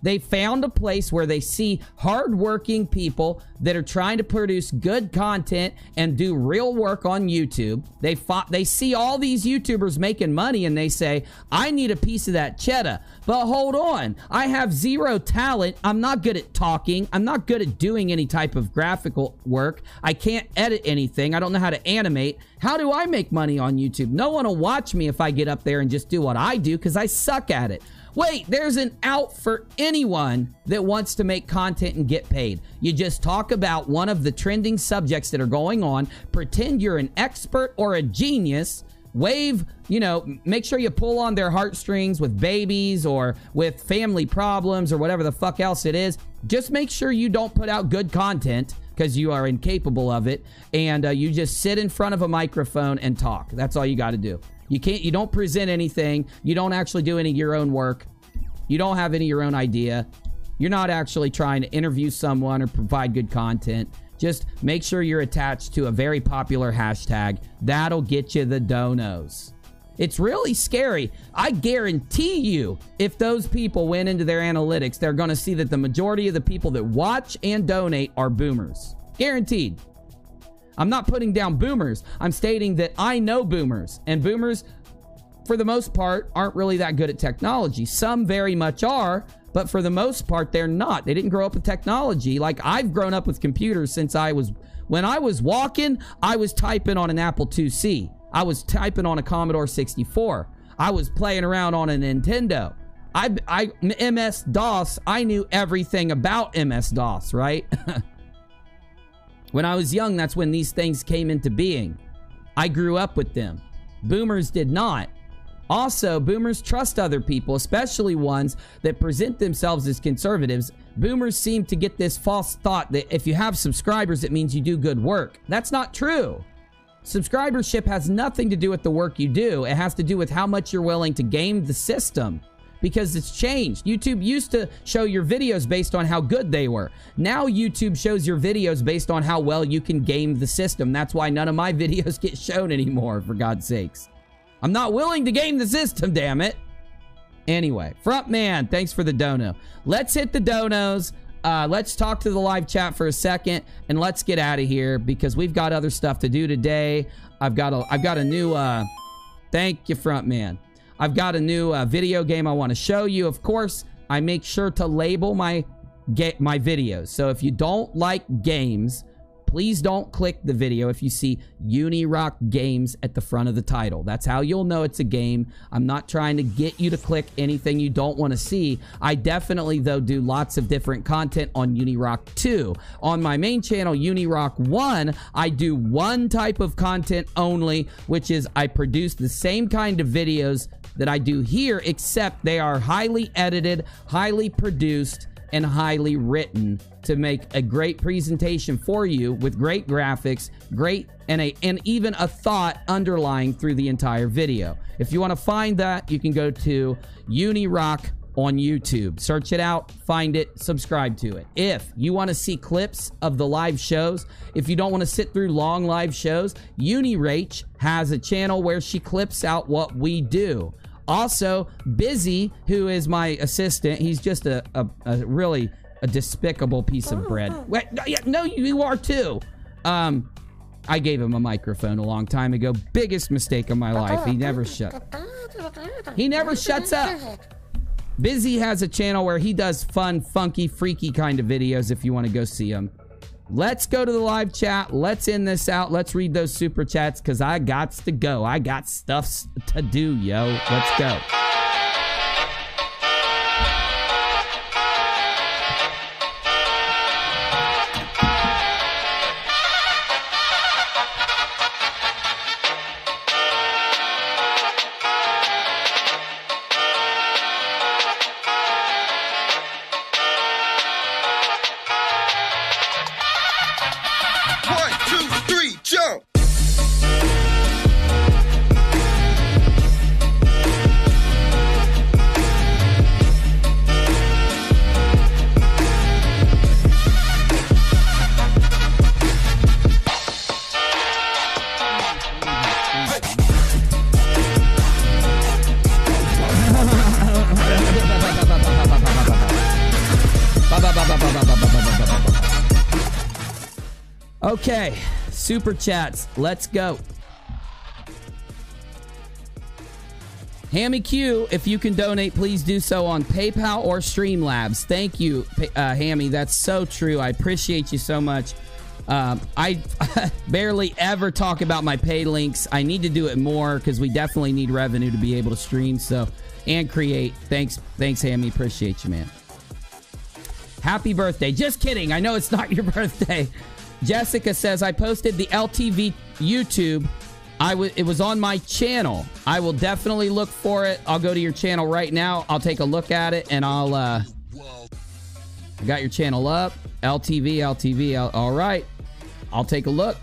They found a place where they see hardworking people that are trying to produce good content and do real work on YouTube. They see all these YouTubers making money and they say, I need a piece of that cheddar. But hold on, I have zero talent. I'm not good at talking. I'm not good at doing any type of graphical work. I can't edit anything. I don't know how to animate. How do I make money on YouTube? No one will watch me if I get up there and just do what I do because I suck at it. Wait, there's an out for anyone that wants to make content and get paid. You just talk about one of the trending subjects that are going on, pretend you're an expert or a genius, wave, make sure you pull on their heartstrings with babies or with family problems or whatever the fuck else it is. Just make sure you don't put out good content because you are incapable of it, and you just sit in front of a microphone and talk. That's all you got to do. You don't present anything. You don't actually do any of your own work. You don't have any of your own idea. You're not actually trying to interview someone or provide good content. Just make sure you're attached to a very popular hashtag. That'll get you the donos. It's really scary. I guarantee you, if those people went into their analytics, they're going to see that the majority of the people that watch and donate are boomers. Guaranteed. I'm not putting down boomers. I'm stating that I know boomers, and boomers, for the most part, aren't really that good at technology. Some very much are, but for the most part, they're not. They didn't grow up with technology. Like, I've grown up with computers since when I was walking, I was typing on an Apple IIc. I was typing on a Commodore 64. I was playing around on a Nintendo. MS-DOS, I knew everything about MS-DOS, right? When I was young, that's when these things came into being. I grew up with them. Boomers did not. Also, boomers trust other people, especially ones that present themselves as conservatives. Boomers seem to get this false thought that if you have subscribers, it means you do good work. That's not true. Subscribership has nothing to do with the work you do. It has to do with how much you're willing to game the system. Because it's changed. YouTube used to show your videos based on how good they were. Now YouTube shows your videos based on how well you can game the system. That's why none of my videos get shown anymore, for God's sakes. I'm not willing to game the system, damn it. Anyway, front man, thanks for the dono. Let's hit the donos. Let's talk to the live chat for a second, and let's get out of here because we've got other stuff to do today. I've got a new thank you, front man. I've got a new video game I want to show you. Of course, I make sure to label my videos. So if you don't like games, please don't click the video if you see UNIRock Games at the front of the title. That's how you'll know it's a game. I'm not trying to get you to click anything you don't want to see. I definitely, though, do lots of different content on UNIRock 2. On my main channel, UNIRock 1, I do one type of content only, which is I produce the same kind of videos that I do here, except they are highly edited, highly produced, and highly written to make a great presentation for you with great graphics, and even a thought underlying through the entire video. If you want to find that, you can go to UNIRock on YouTube. Search it out, find it, subscribe to it. If you want to see clips of the live shows, if you don't want to sit through long live shows, UNIRach has a channel where she clips out what we do. Also, Busy, who is my assistant, he's just a really despicable piece of bread. Wait, no, you are too. I gave him a microphone a long time ago. Biggest mistake of my life. He never shuts up. Busy has a channel where he does fun, funky, freaky kind of videos if you want to go see him. Let's go to the live chat. Let's end this out. Let's read those super chats because I gots to go. I got stuff to do, yo. Let's go. Okay, super chats. Let's go. Hammy Q, if you can donate, please do so on PayPal or Streamlabs. Thank you, Hammy. That's so true. I appreciate you so much. I barely ever talk about my pay links. I need to do it more because we definitely need revenue to be able to stream and create. Thanks, Hammy. Appreciate you, man. Happy birthday. Just kidding. I know it's not your birthday. Jessica says, I posted the LTV YouTube. It was on my channel. I will definitely look for it. I'll go to your channel right now. I'll take a look at it, and I'll, I got your channel up. LTV. All right. I'll take a look.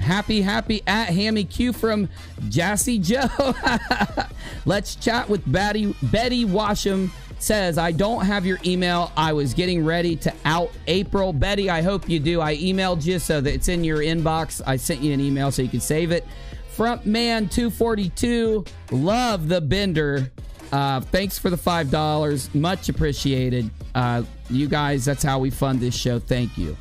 Happy at Hammy Q from Jassy Joe. Let's chat with Betty Washam. Says, I don't have your email. I was getting ready to out April. Betty, I hope you do. I emailed you so that it's in your inbox. I sent you an email so you can save it. Frontman242, love the bender. Thanks for the $5. Much appreciated. You guys, that's how we fund this show. Thank you.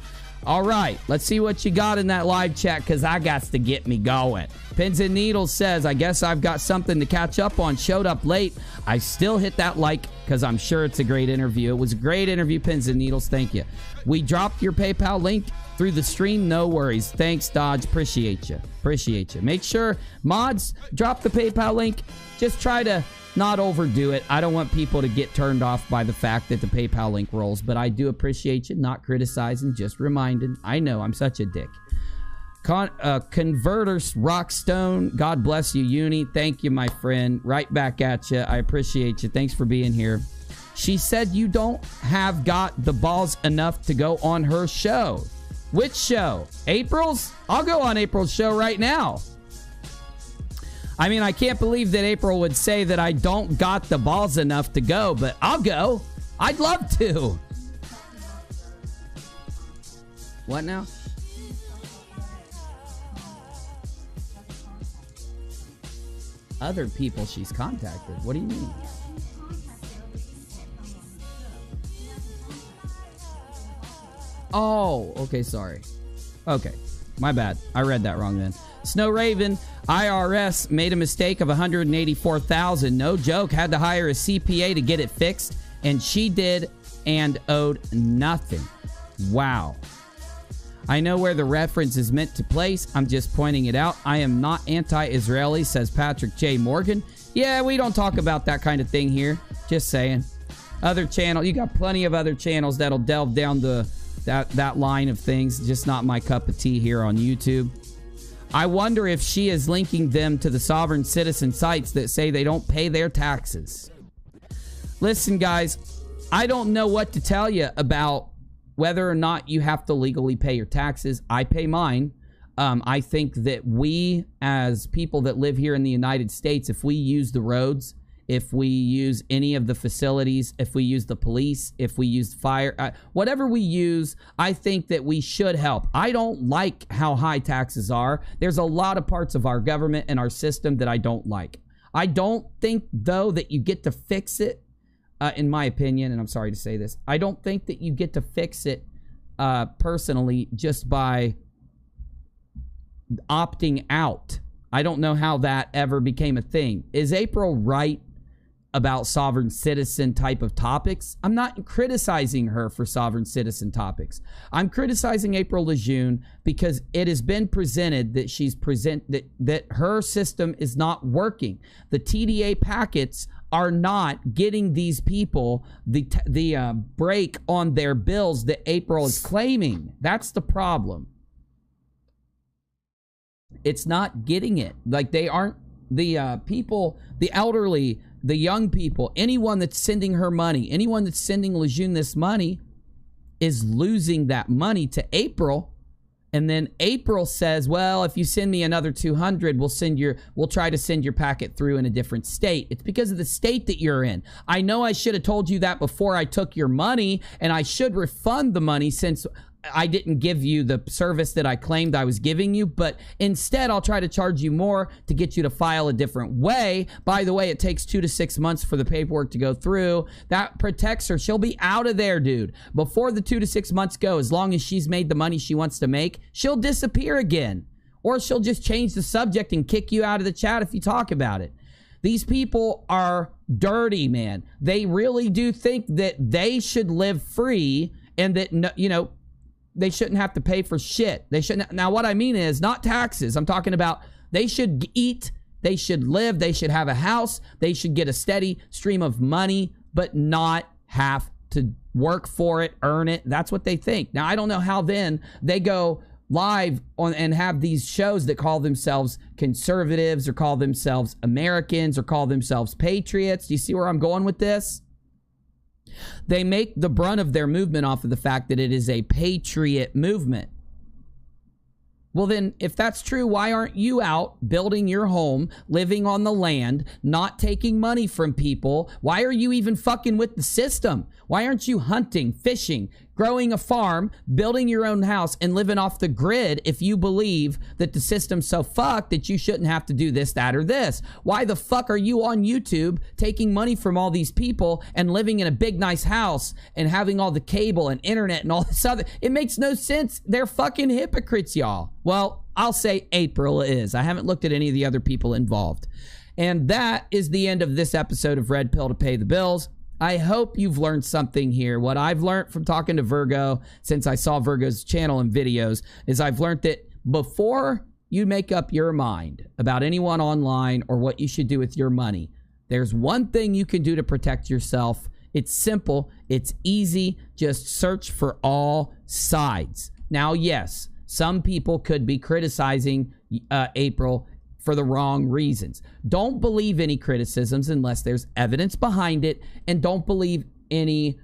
All right, let's see what you got in that live chat, because I got to get me going. Pins and Needles says, I guess I've got something to catch up on. Showed up late. I still hit that like because I'm sure it's a great interview. It was a great interview, Pins and Needles. Thank you. We dropped your PayPal link through the stream. No worries. Thanks, Dodge. Appreciate you. Appreciate you. Make sure, mods, drop the PayPal link. Just try to not overdo it. I don't want people to get turned off by the fact that the PayPal link rolls, but I do appreciate you not criticizing, just reminding. I know I'm such a dick. Converters Rockstone, God bless you, Uni. Thank you, my friend. Right back at you. I appreciate you. Thanks for being here. She said you don't have got the balls enough to go on her show. Which show? April's? I'll go on April's show right now. I mean, I can't believe that April would say that I don't got the balls enough to go, but I'll go. I'd love to. What now? Other people she's contacted. What do you mean? Oh, okay, sorry. Okay, my bad. I read that wrong then. Snow Raven, IRS made a mistake of $184,000. No joke. Had to hire a CPA to get it fixed, and she did and owed nothing. Wow. I know where the reference is meant to place. I'm just pointing it out. I am not anti-Israeli, says Patrick J. Morgan. Yeah, we don't talk about that kind of thing here. Just saying. Other channel, you got plenty of other channels that'll delve down that line of things. Just not my cup of tea here on YouTube. I wonder if she is linking them to the sovereign citizen sites that say they don't pay their taxes. Listen, guys, I don't know what to tell you about whether or not you have to legally pay your taxes. I pay mine. I think that we, as people that live here in the United States, if we use the roads, if we use any of the facilities, if we use the police, if we use fire, whatever we use, I think that we should help. I don't like how high taxes are. There's a lot of parts of our government and our system that I don't like. I don't think, though, that you get to fix it, in my opinion, and I'm sorry to say this, I don't think that you get to fix it personally just by opting out. I don't know how that ever became a thing. Is April right about sovereign citizen type of topics? I'm not criticizing her for sovereign citizen topics. I'm criticizing April LaJune because it has been presented that that her system is not working. The TDA packets are not getting these people the break on their bills that April is claiming. That's the problem. It's not getting it. Like, they aren't, the people, the elderly, the young people, anyone that's sending her money, anyone that's sending LaJune this money is losing that money to April. And then April says, well, if you send me another 200, we'll try to send your packet through in a different state. It's because of the state that you're in. I know I should have told you that before I took your money, and I should refund the money since I didn't give you the service that I claimed I was giving you, but instead I'll try to charge you more to get you to file a different way. By the way, it takes 2 to 6 months for the paperwork to go through. That protects her. She'll be out of there, dude. Before the 2 to 6 months go, as long as she's made the money she wants to make, she'll disappear again. Or she'll just change the subject and kick you out of the chat if you talk about it. These people are dirty, man. They really do think that they should live free and that, you know, they shouldn't have to pay for shit. They shouldn't. Now, what I mean is not taxes. I'm talking about they should eat, they should live, they should have a house, they should get a steady stream of money, but not have to work for it, earn it. That's what they think. Now, I don't know how then they go live on and have these shows that call themselves conservatives or call themselves Americans or call themselves patriots. Do you see where I'm going with this? They make the brunt of their movement off of the fact that it is a patriot movement. Well, then, if that's true, why aren't you out building your home, living on the land, not taking money from people? Why are you even fucking with the system? Why aren't you hunting, fishing, growing a farm, building your own house, and living off the grid if you believe that the system's so fucked that you shouldn't have to do this, that, or this. Why the fuck are you on YouTube taking money from all these people and living in a big, nice house and having all the cable and internet and all this other? It makes no sense. They're fucking hypocrites, y'all. Well, I'll say April is. I haven't looked at any of the other people involved. And that is the end of this episode of Red Pill to Pay the Bills. I hope you've learned something here. What I've learned from talking to Virgo since I saw Virgo's channel and videos is I've learned that before you make up your mind about anyone online or what you should do with your money, there's one thing you can do to protect yourself. It's simple. It's easy. Just search for all sides. Now, yes, some people could be criticizing April for the wrong reasons. Don't believe any criticisms unless there's evidence behind it, and don't believe any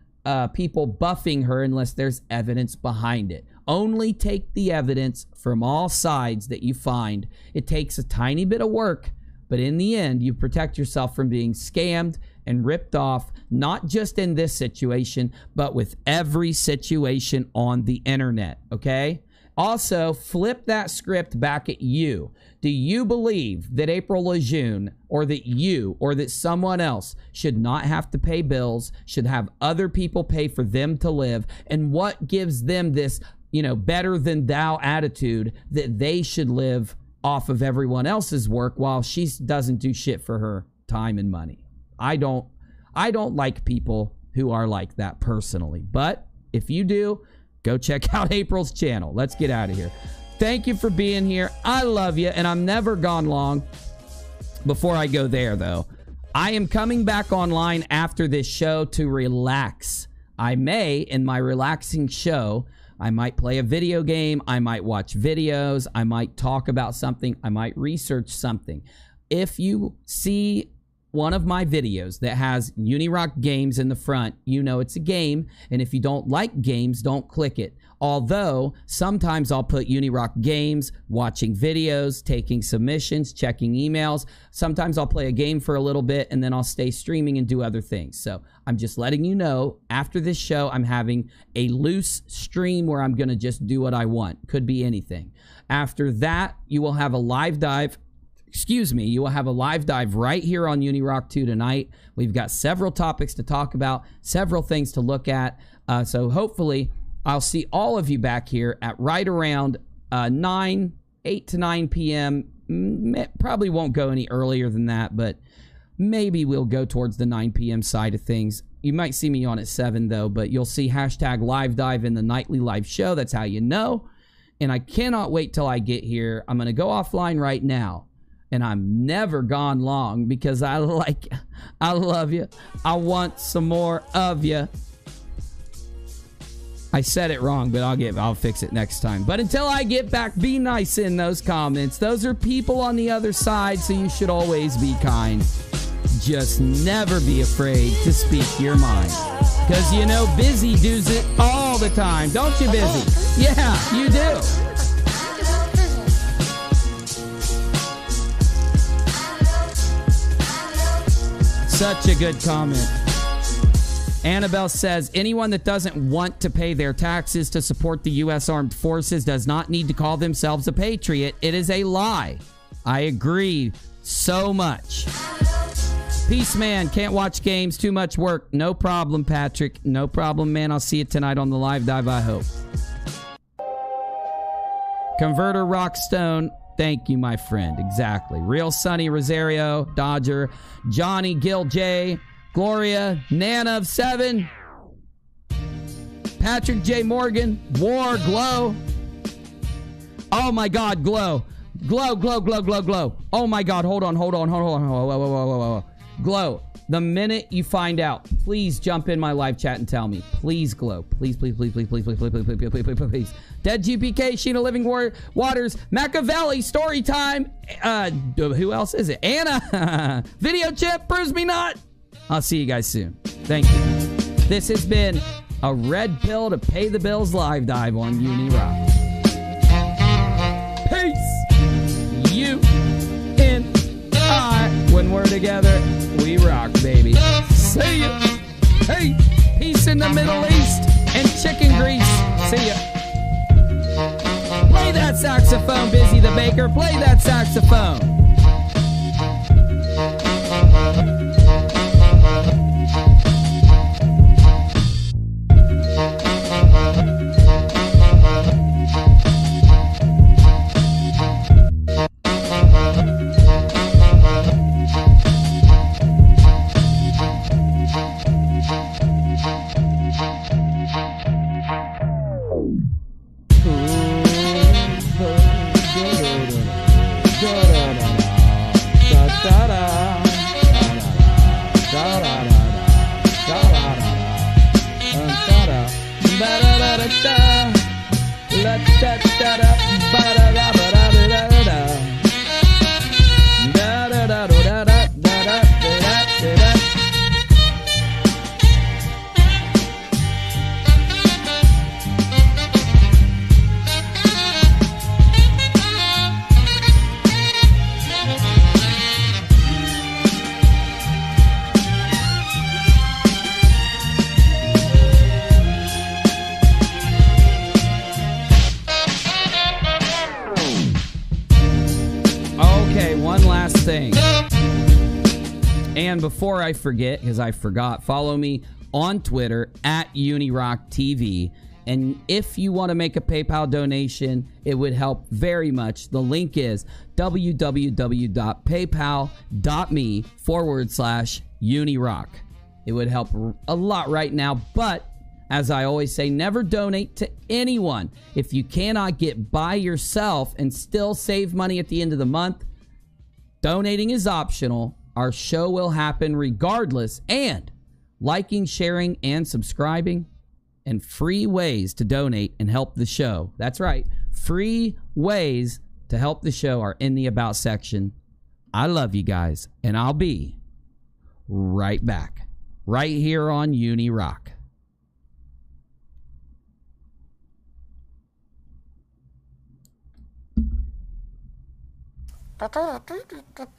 people buffing her unless there's evidence behind it. Only take the evidence from all sides that you find. It takes a tiny bit of work, but in the end, you protect yourself from being scammed and ripped off, not just in this situation, but with every situation on the internet, okay? Also, flip that script back at you. Do you believe that April LaJune or that you or that someone else should not have to pay bills, should have other people pay for them to live? And what gives them this, better than thou attitude that they should live off of everyone else's work while she doesn't do shit for her time and money? I don't like people who are like that personally. But if you do, go check out April's channel. Let's get out of here. Thank you for being here. I love you, and I'm never gone long. Before I go there, though, I am coming back online after this show to relax. I may, in my relaxing show, I might play a video game. I might watch videos. I might talk about something. I might research something. If you see one of my videos that has UNIRock games in the front, you know it's a game. And if you don't like games, don't click it. Although sometimes I'll put UNIRock games, watching videos, taking submissions, checking emails. Sometimes I'll play a game for a little bit and then I'll stay streaming and do other things. So I'm just letting you know, after this show, I'm having a loose stream where I'm going to just do what I want. Could be anything. After that, you will have a live dive. You will have a live dive right here on UNIRock 2 tonight. We've got several topics to talk about, several things to look at. So hopefully I'll see all of you back here at right around 8 to 9 p.m. Probably won't go any earlier than that, but maybe we'll go towards the 9 p.m. side of things. You might see me on at 7, though, but you'll see hashtag live dive in the nightly live show. That's how you know. And I cannot wait till I get here. I'm going to go offline right now. And I'm never gone long because I love you. I want some more of you. I said it wrong, but I'll fix it next time. But until I get back, be nice in those comments. Those are people on the other side, so you should always be kind. Just never be afraid to speak your mind. Because Busy does it all the time. Don't you, Busy? Yeah, you do. Such a good comment. Annabelle says, anyone that doesn't want to pay their taxes to support the U.S. Armed Forces does not need to call themselves a patriot. It is a lie. I agree so much. Peace, man. Can't watch games. Too much work. No problem, Patrick. No problem, man. I'll see you tonight on the live dive, I hope. Converter Rockstone. Thank you, my friend. Exactly. Real Sunny Rosario, Dodger, Johnny, Gil J, Gloria, Nana of 7, Patrick J. Morgan, War, Glow. Oh my God, Glow. Glow, glow, glow, glow, glow. Oh my God, hold on. Whoa. Glow, the minute you find out, please jump in my live chat and tell me. Please, Glow. Please. Dead GPK, Sheena Living Waters, Machiavelli, Story Time. Who else is it? Anna. Video Chip, Bruise Me Not. I'll see you guys soon. Thank you. This has been a Red Pill to Pay the Bills live dive on UNIRock. Peace. You and I, when we're together, we rock, baby. See ya. Hey, peace in the Middle East. and chicken grease. See ya. Play that saxophone, Busy the Baker. Play that saxophone. And before I forget, because I forgot, follow me on Twitter at UNIRock TV. And if you want to make a PayPal donation, it would help very much. The link is www.paypal.me/UNIRock. It would help a lot right now. But as I always say, never donate to anyone. If you cannot get by yourself and still save money at the end of the month, donating is optional. Our show will happen regardless. And liking, sharing, and subscribing, and free ways to donate and help the show. That's right. Free ways to help the show are in the About section. I love you guys, and I'll be right back. Right here on UNIRock.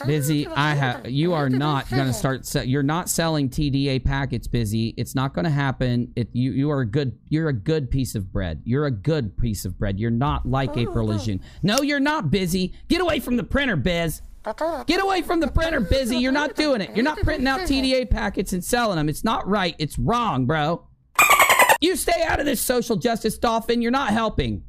Busy, you are not going to start, you're not selling TDA packets, Busy. It's not going to happen. You're a good piece of bread. You're a good piece of bread. You're not like April LaJune. No, you're not, Busy. Get away from the printer, Biz. Get away from the printer, Busy. You're not doing it. You're not printing out TDA packets and selling them. It's not right. It's wrong, bro. You stay out of this social justice, Dolphin. You're not helping.